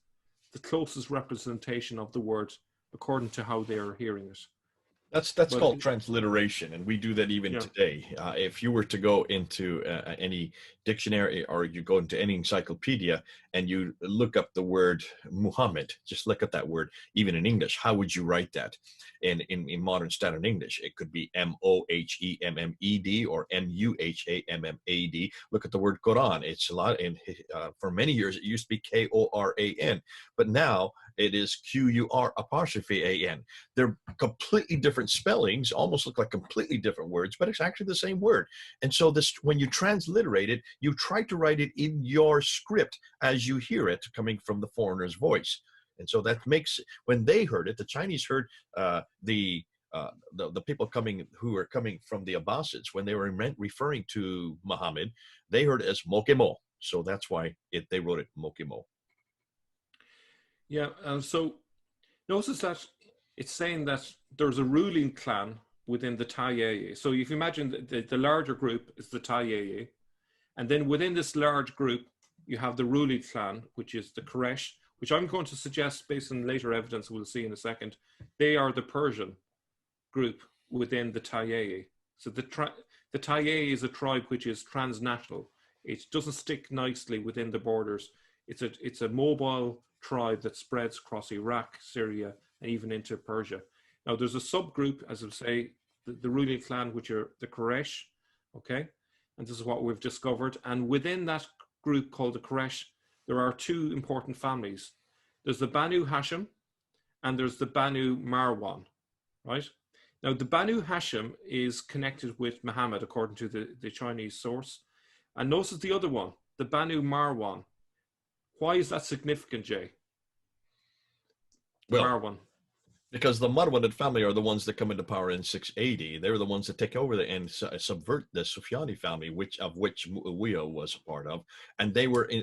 A: the closest representation of the word according to how they're hearing it.
B: That's called transliteration, and we do that even today. If you were to go into any dictionary or you go into any encyclopedia and you look up the word Muhammad, just look at that word, even in English, how would you write that? In modern standard English, it could be Mohemmed or Muhammad. Look at the word Quran. It's a lot, and for many years it used to be Koran, but now it is Qur''an. They're completely different spellings, almost look like completely different words, but it's actually the same word. And so this, when you transliterate it, you try to write it in your script as you hear it coming from the foreigner's voice. And so that makes, when they heard it, the Chinese heard the people who were coming from the Abbasids, when they were referring to Muhammad, they heard it as Mokemo. So that's why they wrote it Mokemo.
A: Yeah, so notice that it's saying that there's a ruling clan within the Tayyei. So if you imagine the larger group is the Tayyei, and then within this large group, you have the ruling clan, which is the Quraysh, which I'm going to suggest based on later evidence we'll see in a second. They are the Persian group within the Tayyei. So the Tayyei is a tribe which is transnational. It doesn't stick nicely within the borders. It's a mobile tribe that spreads across Iraq, Syria, and even into Persia. Now, there's a subgroup, as I say, the ruling clan, which are the Quraysh, okay? And this is what we've discovered. And within that group called the Quraysh, there are two important families. There's the Banu Hashim and there's the Banu Marwan, right? Now, the Banu Hashim is connected with Muhammad, according to the Chinese source. And notice the other one, the Banu Marwan. Why is that significant, Jay?
B: Well,
A: Marwan.
B: Because the Marwanid family are the ones that come into power in 680. They're the ones that take over and subvert the Sufyani family, of which Muawiyah was a part of, and they were a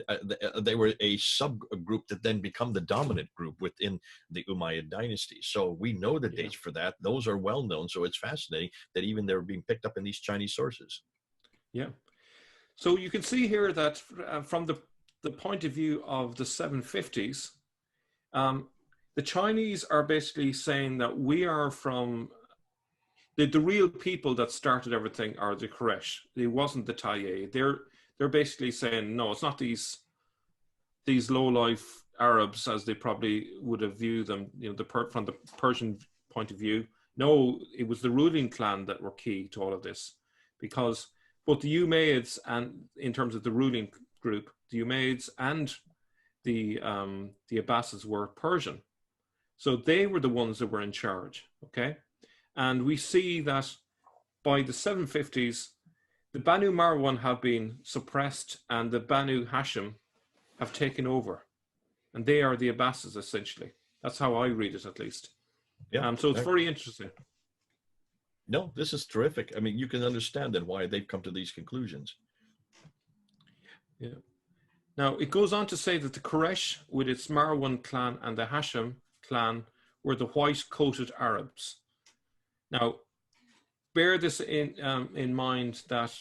B: subgroup that then become the dominant group within the Umayyad dynasty. So we know the dates for that; those are well known. So it's fascinating that even they're being picked up in these Chinese sources.
A: Yeah. So you can see here that from the the point of view of the 750s, the Chinese are basically saying that we are from the real people that started everything are the Quraysh. It wasn't the Tayyeh. They're basically saying, no, it's not these low-life Arabs as they probably would have viewed them, you know, from the Persian point of view. No, it was the ruling clan that were key to all of this, because both the Umayyads and in terms of the ruling group, the Umayyads and the Abbasids were Persian. So they were the ones that were in charge, okay? And we see that by the 750s, the Banu Marwan have been suppressed and the Banu Hashim have taken over. And they are the Abbasids, essentially. That's how I read it, at least.
B: Yeah.
A: So it's very interesting.
B: No, this is terrific. I mean, you can understand then why they've come to these conclusions.
A: Yeah. Now, it goes on to say that the Quraysh, with its Marwan clan and the Hashim clan, were the white-coated Arabs. Now, bear this in mind that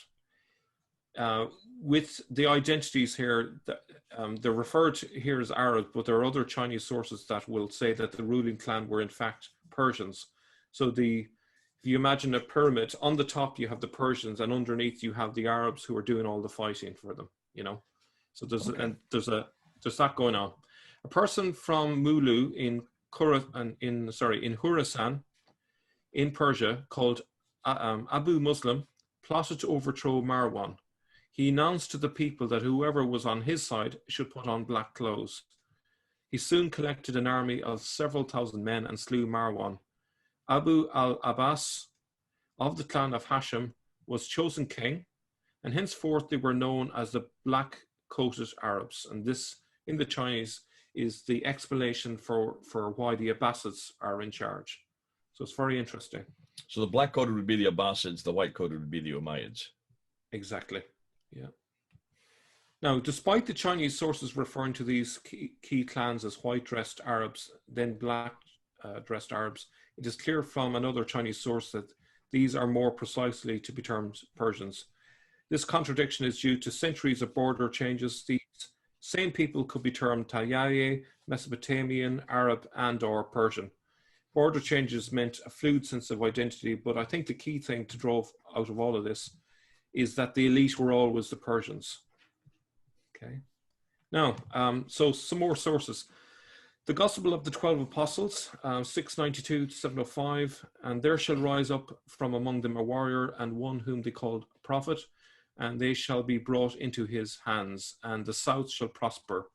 A: with the identities here, they're referred to here as Arabs, but there are other Chinese sources that will say that the ruling clan were in fact Persians. So if you imagine a pyramid, on the top you have the Persians, and underneath you have the Arabs who are doing all the fighting for them. You know, so there's that going on. A person from Mulu in Khorasan, in Persia, called Abu Muslim, plotted to overthrow Marwan. He announced to the people that whoever was on his side should put on black clothes. He soon collected an army of several thousand men and slew Marwan. Abu al-Abbas of the clan of Hashim was chosen king, and henceforth they were known as the black-coated Arabs. And this, in the Chinese, is the explanation for why the Abbasids are in charge. So it's very interesting.
B: So the black-coated would be the Abbasids, the white-coated would be the Umayyads.
A: Exactly, yeah. Now, despite the Chinese sources referring to these key clans as white-dressed Arabs, then black-dressed Arabs, it is clear from another Chinese source that these are more precisely to be termed Persians. This contradiction is due to centuries of border changes. These same people could be termed Tayyeh, Mesopotamian, Arab, and or Persian. Border changes meant a fluid sense of identity, but I think the key thing to draw out of all of this is that the elite were always the Persians. Okay. Now, so some more sources. The Gospel of the 12 Apostles, 692 to 705, and there shall rise up from among them a warrior and one whom they called prophet, and they shall be brought into his hands, and the south shall prosper.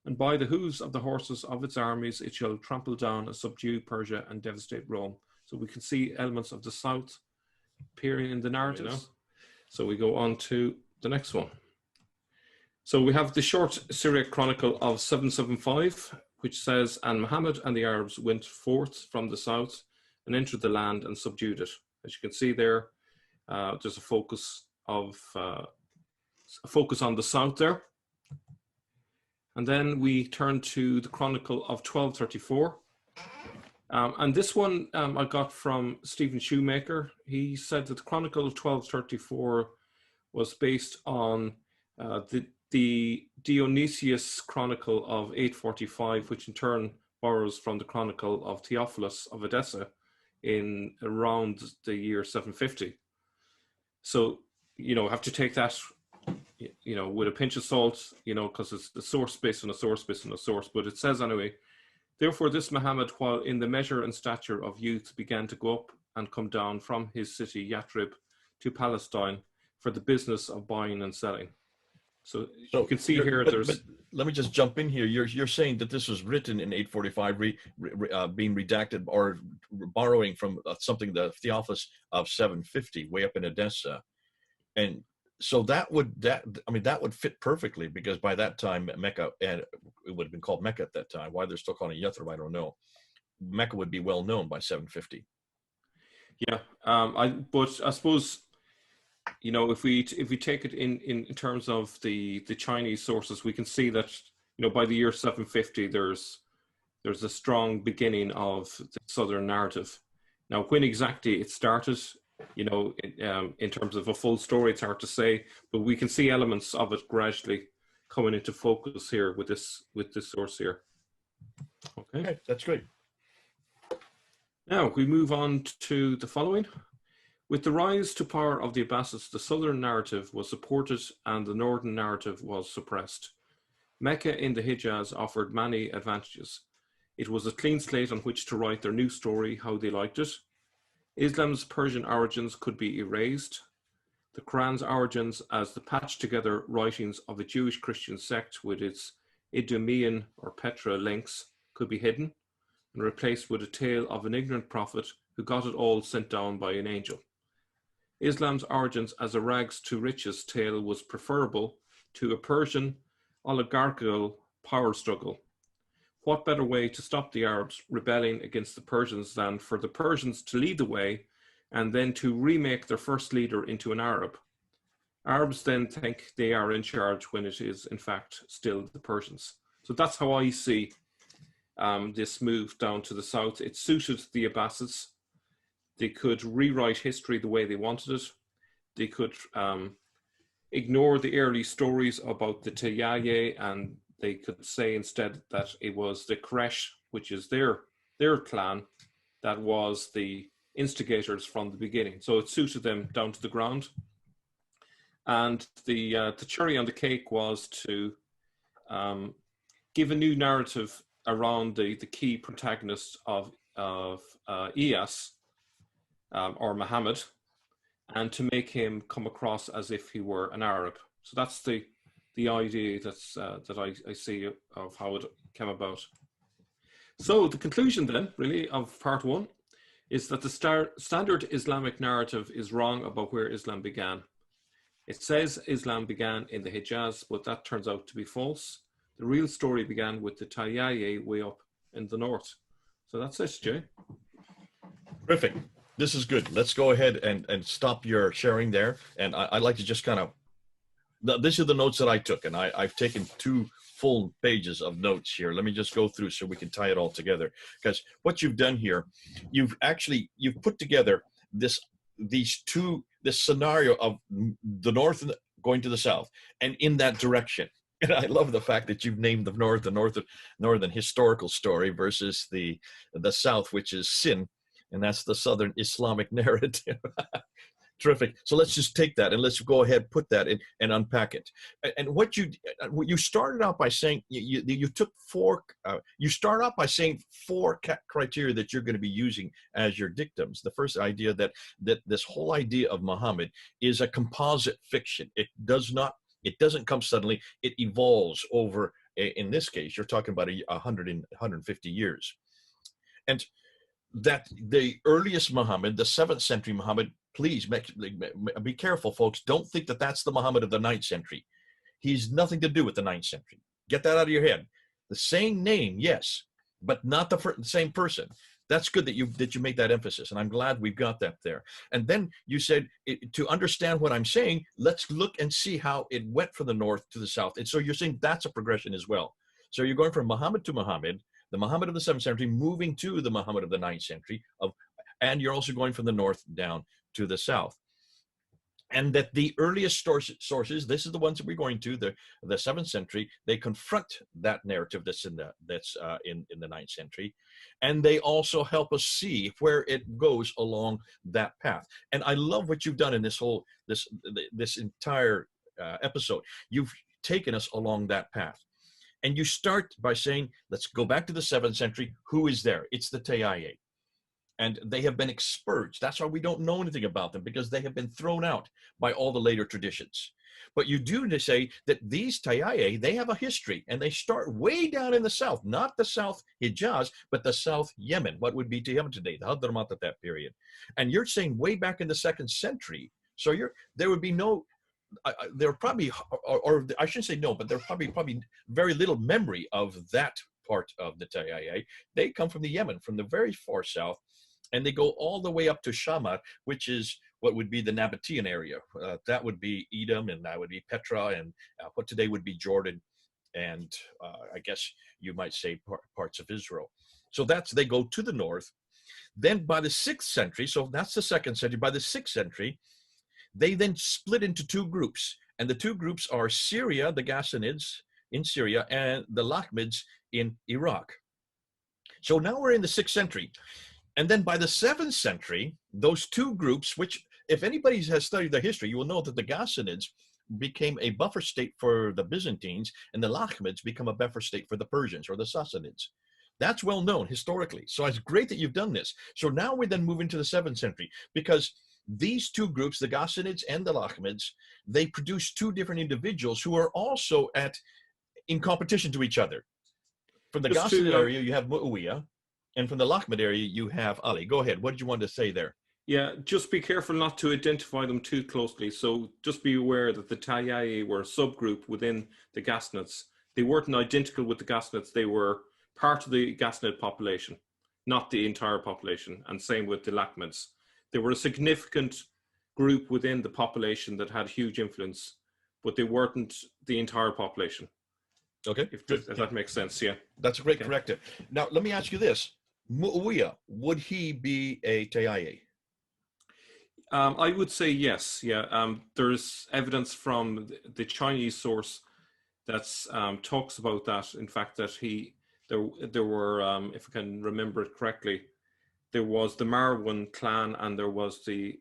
A: And by the hooves of the horses of its armies, it shall trample down and subdue Persia and devastate Rome. So we can see elements of the south appearing in the narratives. You know? So we go on to the next one. So we have the short Syriac chronicle of 775, which says, and Muhammad and the Arabs went forth from the south and entered the land and subdued it. As you can see there, there's a focus on the south there. And then we turn to the Chronicle of 1234. And this one I got from Stephen Shoemaker. He said that the Chronicle of 1234 was based on the Dionysius Chronicle of 845, which in turn borrows from the Chronicle of Theophilus of Edessa in around the year 750. So, you know, have to take that, you know, with a pinch of salt, you know, because it's the source based on a source based on a source. But it says anyway, therefore this Muhammad, while in the measure and stature of youth, began to go up and come down from his city Yathrib to Palestine for the business of buying and selling. So you can see here there's... But
B: let me just jump in here. You're saying that this was written in 845, being redacted or borrowing from something, the Theophilus of 750, way up in Edessa. And so that would fit perfectly, because by that time Mecca, and it would have been called Mecca at that time. Why they're still calling it Yathrib, I don't know. Mecca would be well known by 750.
A: Yeah, but I suppose, you know, if we take it in terms of the Chinese sources, we can see that, you know, by the year 750 there's a strong beginning of the southern narrative. Now, when exactly it started, you know, in terms of a full story, it's hard to say, but we can see elements of it gradually coming into focus here with this source here. Okay,
B: that's great.
A: Now we move on to the following. With the rise to power of the Abbasids, the southern narrative was supported and the northern narrative was suppressed. Mecca in the Hijaz offered many advantages. It was a clean slate on which to write their new story how they liked it. Islam's Persian origins could be erased. The Quran's origins as the patched together writings of a Jewish Christian sect with its Idumean or Petra links could be hidden and replaced with a tale of an ignorant prophet who got it all sent down by an angel. Islam's origins as a rags to riches tale was preferable to a Persian oligarchical power struggle. What better way to stop the Arabs rebelling against the Persians than for the Persians to lead the way and then to remake their first leader into an Arab? Arabs then think they are in charge when it is in fact still the Persians. So that's how I see this move down to the south. It suited the Abbasids. They could rewrite history the way they wanted it. They could ignore the early stories about the Tayyaye, and they could say instead that it was the Quraysh, which is their clan, that was the instigators from the beginning. So it suited them down to the ground. And the cherry on the cake was to give a new narrative around the key protagonist of Iyas, or Muhammad, and to make him come across as if he were an Arab. So that's the idea that I see of how it came about. So the conclusion then, really, of part one is that the standard Islamic narrative is wrong about where Islam began. It says Islam began in the Hijaz, but that turns out to be false. The real story began with the Tayyaye way up in the north. So that's it, Jay.
B: Terrific. This is good. Let's go ahead and stop your sharing there. And I'd like to just kind of, these are the notes that I took, and I've taken 2 full pages of notes here. Let me just go through so we can tie it all together. Because what you've done here, you've put together this scenario of the north going to the south, and in that direction. And I love the fact that you've named the northern historical story versus the south, which is sin, and that's the southern Islamic narrative. Terrific. So let's just take that and let's go ahead, put that in and unpack it. And what you started out by saying, you took 4, you start out by saying 4 criteria that you're going to be using as your dictums. The first idea that this whole idea of Muhammad is a composite fiction. It doesn't come suddenly. It evolves over, in this case, you're talking about 150 years. And that the earliest Muhammad, the 7th century Muhammad, please be careful, folks. Don't think that that's the Muhammad of the 9th century. He's nothing to do with the 9th century. Get that out of your head. The same name, yes, but not the same person. That's good that you make that emphasis, and I'm glad we've got that there. And then you said, to understand what I'm saying, let's look and see how it went from the north to the south. And so you're saying that's a progression as well. So you're going from Muhammad to Muhammad, the Muhammad of the 7th century, moving to the Muhammad of the 9th century, and you're also going from the north down to the south. And that the earliest sources, this is the ones that we're going to, the 7th century, they confront that narrative that's in the 9th century, and they also help us see where it goes along that path. And I love what you've done in this entire episode. You've taken us along that path. And you start by saying, let's go back to the 7th century. Who is there? It's the Tayyaye. And they have been expurged. That's why we don't know anything about them, because they have been thrown out by all the later traditions. But you do to say that these Tayyaye, they have a history, and they start way down in the south, not the South Hijaz, but the South Yemen, what would be to Yemen today, the Hadramaut at that period. And you're saying way back in the 2nd century. So there would be no, there probably, or I shouldn't say no, but there's probably very little memory of that part of the Tayyaye. They come from the Yemen, from the very far south, and they go all the way up to Shamat, which is what would be the Nabatean area. That would be Edom, and that would be Petra, and what today would be Jordan, and I guess you might say parts of Israel. So they go to the north. Then by the 6th century, so that's the 2nd century, by the 6th century, they then split into 2 groups. And the two groups are Syria, the Ghassanids in Syria, and the Lakhmids in Iraq. So now we're in the 6th century. And then by the 7th century, those two groups, which if anybody has studied their history, you will know that the Ghassanids became a buffer state for the Byzantines, and the Lakhmids become a buffer state for the Persians or the Sassanids. That's well known historically. So it's great that you've done this. So now we then move into the 7th century, because these two groups, the Ghassanids and the Lakhmids, they produce two different individuals who are also in competition to each other. From the Ghassanid area, you have Muawiyah, and from the Lakhmid area, you have Ali. Go ahead. What did you want to say there?
A: Yeah, just be careful not to identify them too closely. So just be aware that the Tayyi were a subgroup within the Ghassanids. They weren't identical with the Ghassanids. They were part of the Ghassanid population, not the entire population. And same with the Lakhmids. They were a significant group within the population that had huge influence, but they weren't the entire population.
B: Okay.
A: If that makes sense, yeah.
B: That's a great corrective. Now, let me ask you this. Muawiyah, would he be a Tayyi?
A: I would say yes. Yeah, there's evidence from the Chinese source that talks about that. In fact, that there were, if I can remember it correctly, there was the Marwan clan and there was the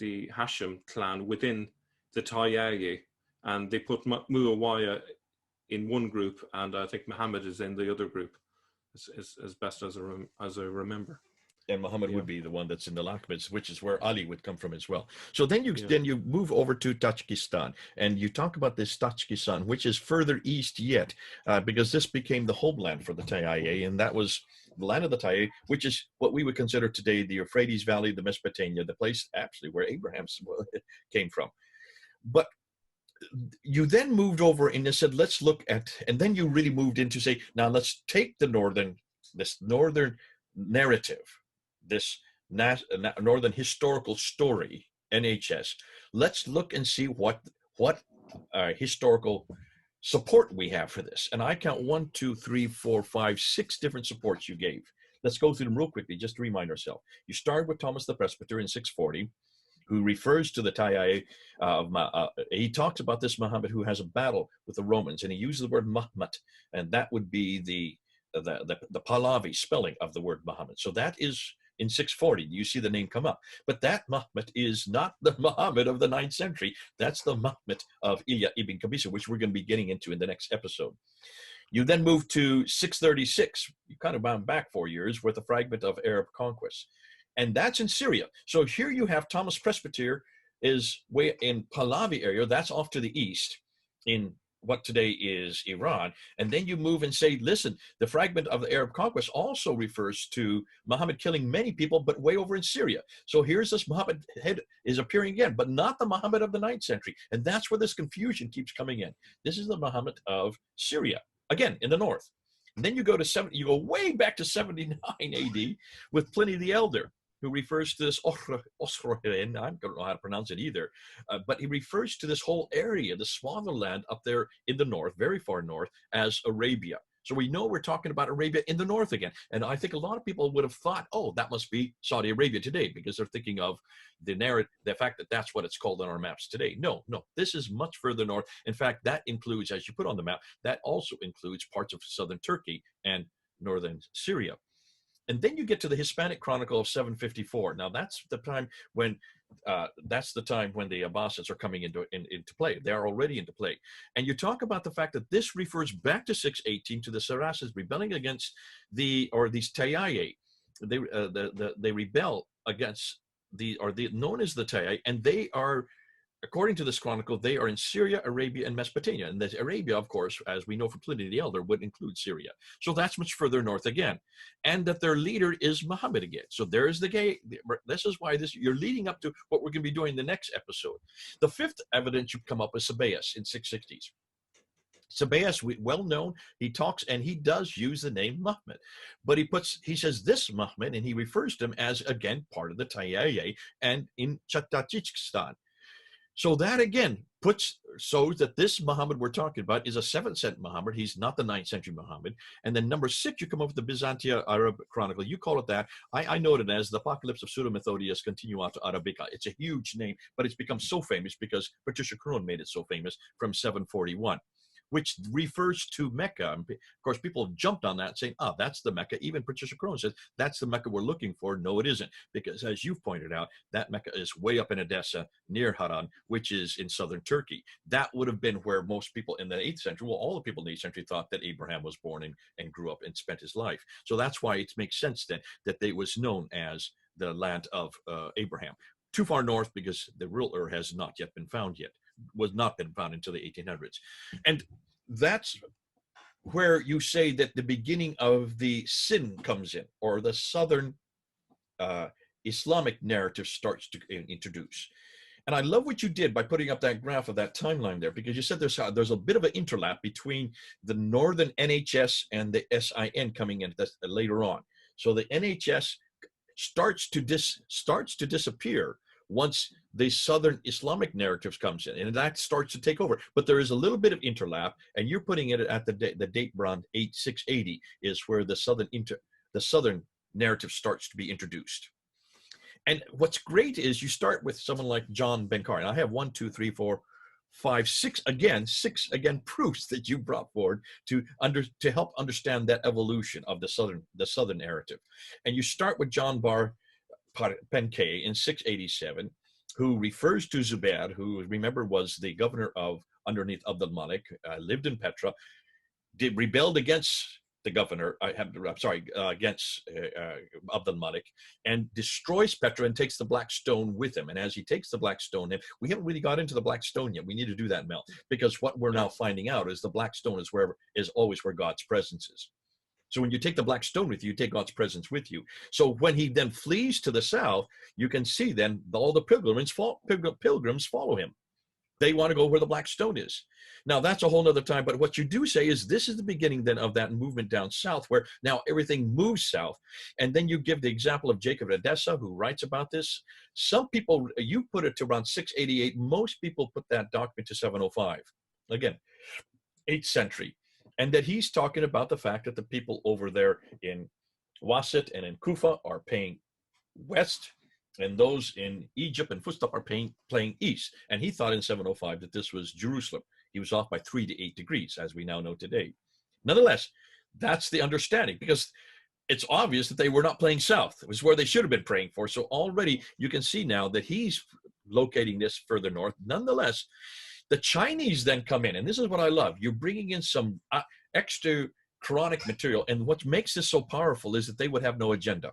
A: Hashim clan within the Tayyi, and they put Muawiyah in one group, and I think Muhammad is in the other group, as best as I remember.
B: And Muhammad would be the one that's in the Lakhmids, which is where Ali would come from as well. So then you move over to Tajikistan, and you talk about this Tajikistan, which is further east yet, because this became the homeland for the Tayyi, and that was the land of the Tayyi, which is what we would consider today the Euphrates Valley, the Mesopotamia, the place actually where Abraham came from. But you then moved over and you said, let's look at, and then you really moved into say, now let's take this northern narrative, this northern historical story, NHS. Let's look and see what historical support we have for this. And I count 1, 2, 3, 4, 5, 6 different supports you gave. Let's go through them real quickly, just to remind ourselves. You started with Thomas the Presbyter in 640, who refers to the Tayyi he talks about this Muhammad who has a battle with the Romans, and he uses the word Mahmud, and that would be the Pahlavi spelling of the word Muhammad. So that is in 640. You see the name come up. But that Muhammad is not the Muhammad of the 9th century. That's the Muhammad of Ilya ibn Qabisa, which we're going to be getting into in the next episode. You then move to 636. You kind of bound back 4 years with a fragment of Arab conquest. And that's in Syria. So here you have Thomas Presbyter is way in Pahlavi area. That's off to the east in what today is Iran. And then you move and say, listen, the fragment of the Arab conquest also refers to Muhammad killing many people, but way over in Syria. So here's this Muhammad head is appearing again, but not the Muhammad of the 9th century. And that's where this confusion keeps coming in. This is the Muhammad of Syria, again, in the north. And then you go way back to 79 AD with Pliny the Elder, who refers to this Osrohen, I don't know how to pronounce it either, but he refers to this whole area, the smaller land up there in the north, very far north, as Arabia. So we know we're talking about Arabia in the north again. And I think a lot of people would have thought, oh, that must be Saudi Arabia today, because they're thinking of the fact that that's what it's called on our maps today. No, this is much further north. In fact, that includes, as you put on the map, that also includes parts of southern Turkey and northern Syria. And then you get to the Hispanic Chronicle of 754. Now that's the time when the Abbasids are coming into play. They are already into play. And you talk about the fact that this refers back to 618 to the Saracids rebelling against these Tayyi. They rebel against known as the Tayyi, and they are, according to this chronicle, they are in Syria, Arabia, and Mesopotamia. And the Arabia, of course, as we know from Pliny the Elder, would include Syria. So that's much further north again. And that their leader is Muhammad again. So there's this is why you're leading up to what we're going to be doing in the next episode. The fifth evidence you come up with Sabaeus in 660s. Sabaeus, well known, he talks and he does use the name Muhammad, but he says this Muhammad, and he refers to him as, again, part of the Tayyi and in Tajikistan. So that again shows that this Muhammad we're talking about is a 7th century Muhammad. He's not the 9th century Muhammad. And then number 6, you come up with the Byzantium Arab Chronicle. You call it that. I know it as the Apocalypse of Pseudo-Methodius Continuata Arabica. It's a huge name, but it's become so famous because Patricia Crone made it so famous from 741. Which refers to Mecca. And of course, people have jumped on that saying, that's the Mecca. Even Patricia Crone says, that's the Mecca we're looking for. No, it isn't. Because as you've pointed out, that Mecca is way up in Edessa near Haran, which is in southern Turkey. That would have been where most people in the 8th century, well, all the people in the 8th century thought that Abraham was born and grew up and spent his life. So that's why it makes sense then that they was known as the land of Abraham. Too far north because the real Ur has not yet been found yet. Was not been found until the 1800s. And that's where you say that the beginning of the sin comes in, or the southern Islamic narrative starts to introduce. And I love what you did by putting up that graph of that timeline there, because you said there's a bit of an interlap between the northern NHS and the SIN coming in later on. So the NHS starts to disappear once the southern Islamic narratives comes in, and that starts to take over. But there is a little bit of interlap, and you're putting it at the date around 680 is where the southern narrative starts to be introduced. And what's great is you start with someone like John Benkari. And I have 1, 2, 3, 4, 5, 6 again proofs that you brought forward to help understand that evolution of the southern narrative. And you start with John Bar Penkei in 687, who refers to Zubair, who, remember, was the governor of underneath Abd al-Malik, lived in Petra, rebelled against the governor, against Abd al-Malik, and destroys Petra and takes the Black Stone with him. And as he takes the Black Stone, we haven't really got into the Black Stone yet. We need to do that, Mel, because what we're now finding out is the Black Stone is always where God's presence is. So when you take the Black Stone with you, you take God's presence with you. So when he then flees to the south, you can see then all the pilgrims follow him. They want to go where the Black Stone is. Now, that's a whole nother time. But what you do say is this is the beginning then of that movement down south, where now everything moves south. And then you give the example of Jacob of Edessa, who writes about this. Some people, you put it to around 688. Most people put that document to 705. Again, 8th century. And that he's talking about the fact that the people over there in Wasit and in Kufa are paying west, and those in Egypt and Fustat are playing east. And he thought in 705 that this was Jerusalem. He was off by 3 to 8 degrees, as we now know today. Nonetheless, that's the understanding, because it's obvious that they were not playing south. It was where they should have been praying for. So already you can see now that he's locating this further north. Nonetheless, the Chinese then come in, and this is what I love. You're bringing in some extra Quranic material, and what makes this so powerful is that they would have no agenda.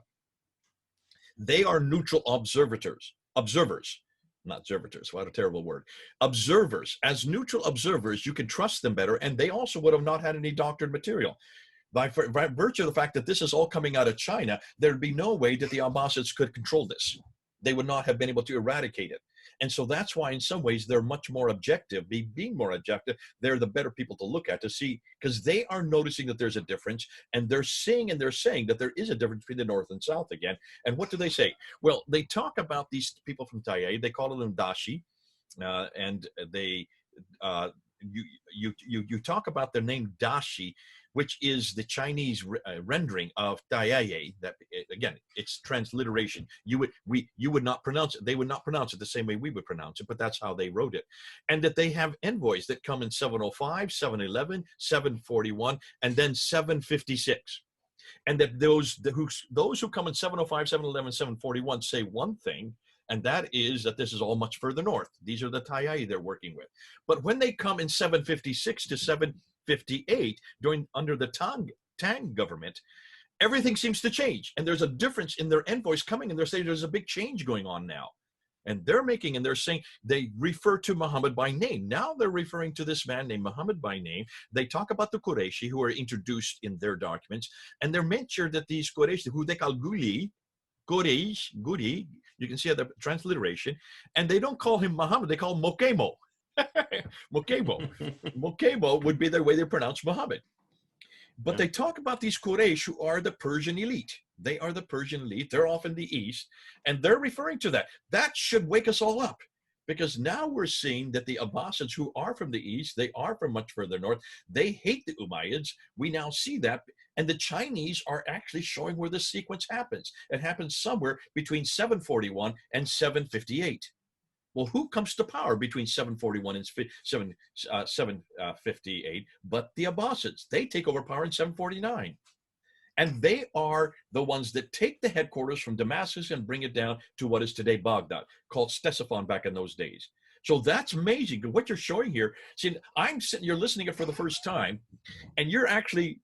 B: They are neutral observers, not observators. What a terrible word. Observers. As neutral observers, you can trust them better, and they also would have not had any doctored material. By virtue of the fact that this is all coming out of China, there'd be no way that the Abbasids could control this. They would not have been able to eradicate it. And so that's why in some ways they're much more objective. Being more objective, they're the better people to look at to see, because they are noticing that there's a difference, and they're seeing and they're saying that there is a difference between the north and south again. And what do they say? Well, they talk about these people from Tayay. They call them Dashi, and they you talk about their name Dashi, which is the Chinese rendering of Tayay. That again, it's transliteration. You would not pronounce it. They would not pronounce it the same way we would pronounce it, but that's how they wrote it. And that they have envoys that come in 705, 711, 741, and then 756. And that those who come in 705, 711, 741 say one thing, and that is that this is all much further north. These are the Tayai they're working with. But when they come in 756 to 758, under the Tang government, everything seems to change. And there's a difference in their envoys coming, and they're saying there's a big change going on now. And they're saying they refer to Muhammad by name. Now they're referring to this man named Muhammad by name. They talk about the Qurayshi who are introduced in their documents. And they're mentioned that these Qurayshi, who they call Guli, you can see the transliteration, and they don't call him Muhammad, they call him Mokemo. Mokemo would be the way they pronounce Muhammad. But they talk about these Quraysh who are the Persian elite. They are the Persian elite. They're off in the east, and they're referring to that. That should wake us all up. because now we're seeing that the Abbasids, who are from the east, they are from much further north, they hate the Umayyads. We now see that. And the Chinese are actually showing where this sequence happens. It happens somewhere between 741 and 758. Well, who comes to power between 741 and 758 but the Abbasids? They take over power in 749. And they are the ones that take the headquarters from Damascus and bring it down to what is today Baghdad, called Ctesiphon back in those days. So that's amazing. What you're showing here, see, you're listening it for the first time, and you're actually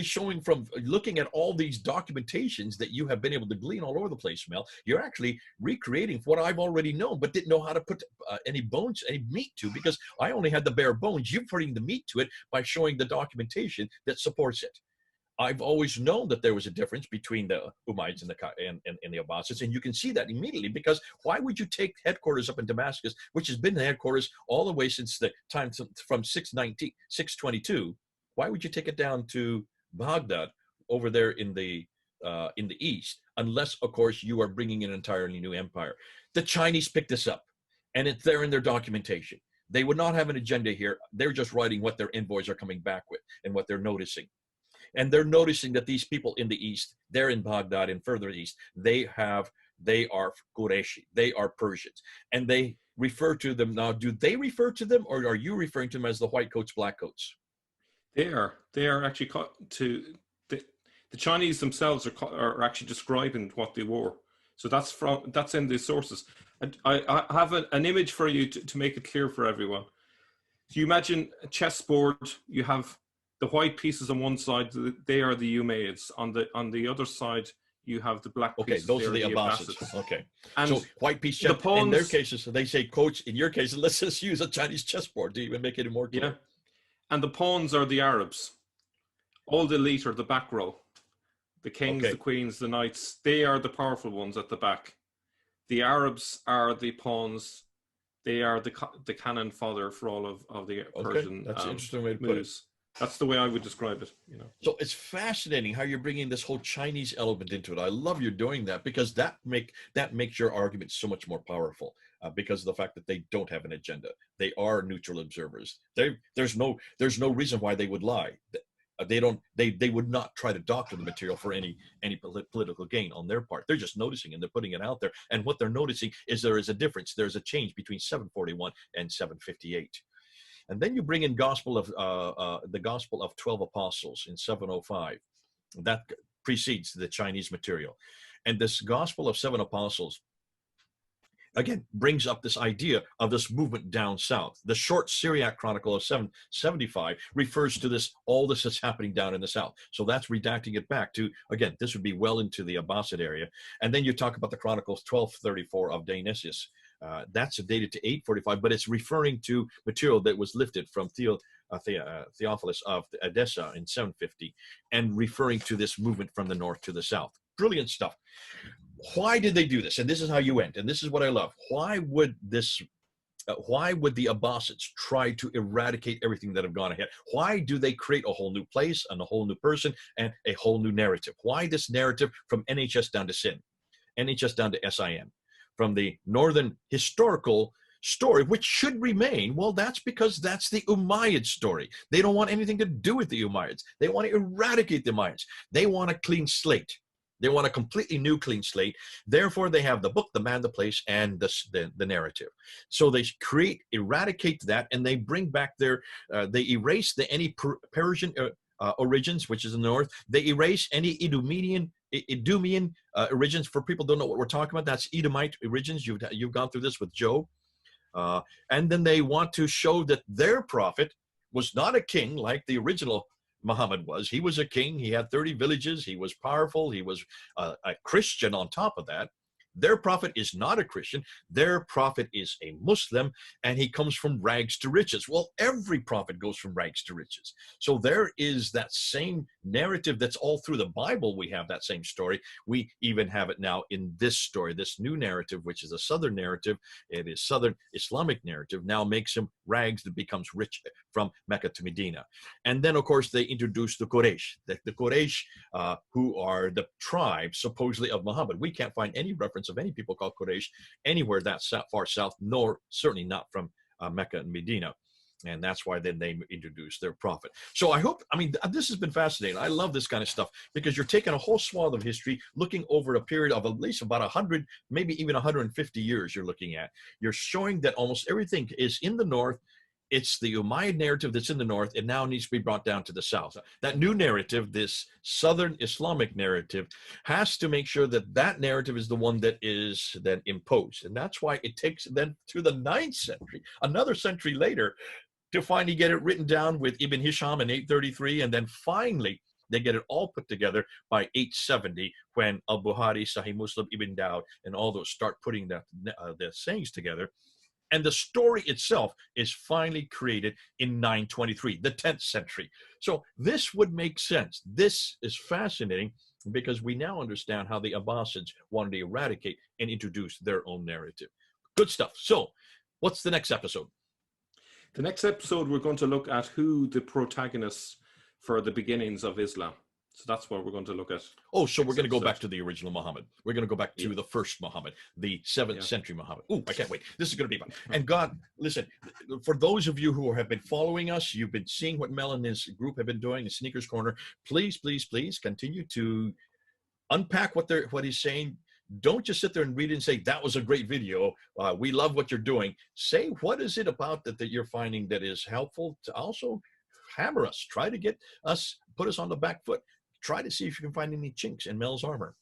B: showing, from looking at all these documentations that you have been able to glean all over the place, Mel, you're actually recreating what I've already known, but didn't know how to put any bones, any meat to, because I only had the bare bones. You're putting the meat to it by showing the documentation that supports it. I've always known that there was a difference between the Umayyads and the Abbasids, and you can see that immediately, because why would you take headquarters up in Damascus, which has been the headquarters all the way since the time from 622? Why would you take it down to Baghdad over there in the east, unless, of course, you are bringing an entirely new empire? The Chinese picked this up, and it's there in their documentation. They would not have an agenda here. They're just writing what their envoys are coming back with and what they're noticing. And they're noticing that these people in the east, they're in Baghdad and further east, they are Qurayshi, they are Persians. And they refer to them now. Do they refer to them, or are you referring to them as the white coats, black coats?
A: They are actually the Chinese themselves are actually describing what they wore. So that's in the sources. And I have an image for you to make it clear for everyone. So you imagine a chessboard. You have the white pieces on one side, they are the Umayyads. On the other side, you have the black pieces.
B: Okay, those are the Abbasids. Okay. And so white piece
A: chess,
B: in their cases, they say, coach, in your case, let's just use a Chinese chessboard to even make it more clear.
A: Yeah. And the pawns are the Arabs. All the elite are the back row. The kings, the queens, the knights, they are the powerful ones at the back. The Arabs are the pawns. They are the cannon fodder for all of the Persian
B: That's an interesting way to put it.
A: That's the way I would describe it,
B: So it's fascinating how you're bringing this whole Chinese element into it. I love you're doing that, because that makes your argument so much more powerful, because of the fact that they don't have an agenda. They are neutral observers. There's no reason why they would lie. They would not try to doctor the material for any political gain on their part. They're just noticing, and they're putting it out there. And what they're noticing is there is a difference. There's a change between 741 and 758. And then you bring in the Gospel of 12 Apostles in 705. That precedes the Chinese material. And this Gospel of 7 Apostles, again, brings up this idea of this movement down south. The short Syriac Chronicle of 775 refers to all this that's happening down in the south. So that's redacting it back to, again, this would be well into the Abbasid area. And then you talk about the Chronicles 1234 of Dionysius. That's dated to 845, but it's referring to material that was lifted from Theophilus of Edessa in 750, and referring to this movement from the north to the south. Brilliant stuff. Why did they do this? And this is how you end. And this is what I love. Why would the Abbasids try to eradicate everything that have gone ahead? Why do they create a whole new place and a whole new person and a whole new narrative? Why this narrative from NHS down to Sin, NHS down to SIN? From the northern historical story, which should remain, well, that's because that's the Umayyad story. They don't want anything to do with the Umayyads. They want to eradicate the Umayyads. They want a clean slate. They want a completely new clean slate. Therefore, they have the book, the man, the place, and the narrative. So they eradicate that, and they bring back they erase any Persian origins, which is in the north. They erase any Idumean origins. For people who don't know what we're talking about, that's Edomite origins. You've gone through this with Job. And then they want to show that their prophet was not a king like the original Muhammad was. He was a king. He had 30 villages. He was powerful. He was a Christian on top of that. Their prophet is not a Christian. Their prophet is a Muslim, and he comes from rags to riches. Well, every prophet goes from rags to riches. So there is that same narrative that's all through the Bible. We have that same story. We even have it now in this story, this new narrative, which is a Southern narrative. It is Southern Islamic narrative, now makes him rags that becomes rich from Mecca to Medina. And then, of course, they introduced the Quraysh, the Quraysh who are the tribe, supposedly, of Muhammad. We can't find any reference of any people called Quraysh anywhere that far south, nor certainly not from Mecca and Medina. And that's why then they introduced their prophet. So I hope, I mean, this has been fascinating. I love this kind of stuff because you're taking a whole swath of history, looking over a period of at least about 100, maybe even 150 years you're looking at. You're showing that almost everything is in the north. It's the Umayyad narrative that's in the north. It now needs to be brought down to the south. That new narrative, this Southern Islamic narrative, has to make sure that that narrative is the one that is then imposed. And that's why it takes then to the 9th century, another century later, to finally get it written down with Ibn Hisham in 833, and then finally they get it all put together by 870 when Al-Bukhari, Sahih Muslim, Ibn Dawud, and all those start putting the sayings together. And the story itself is finally created in 923, the 10th century. So this would make sense. This is fascinating because we now understand how the Abbasids wanted to eradicate and introduce their own narrative. Good stuff. So what's the next episode?
A: The next episode, we're going to look at who the protagonists for the beginnings of Islam. So that's what we're going to look at.
B: Oh, so we're going to go back to the original Muhammad. We're going to go back to the first Muhammad, the 7th century Muhammad. Oh, I can't wait. This is going to be fun. And God, listen, for those of you who have been following us, you've been seeing what Mel and his group have been doing in Sneakers Corner. Please, please, please continue to unpack what he's saying. Don't just sit there and read it and say, that was a great video. We love what you're doing. Say, what is it about that you're finding that is helpful? To also hammer us. Try to get us, put us on the back foot. Try to see if you can find any chinks in Mel's armor.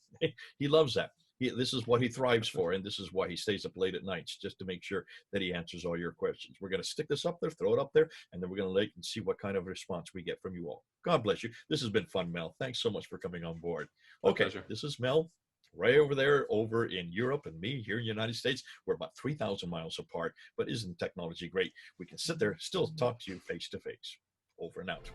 B: He loves that. This is what he thrives for, and this is why he stays up late at nights, just to make sure that he answers all your questions. We're going to stick this up there, throw it up there, and then we're going to look and see what kind of response we get from you all. God bless you. This has been fun, Mel. Thanks so much for coming on board. Okay, this is Mel. Right over there, over in Europe, and me here in the United States. We're about 3,000 miles apart, but isn't technology great? We can sit there, still talk to you face to face. Over and out.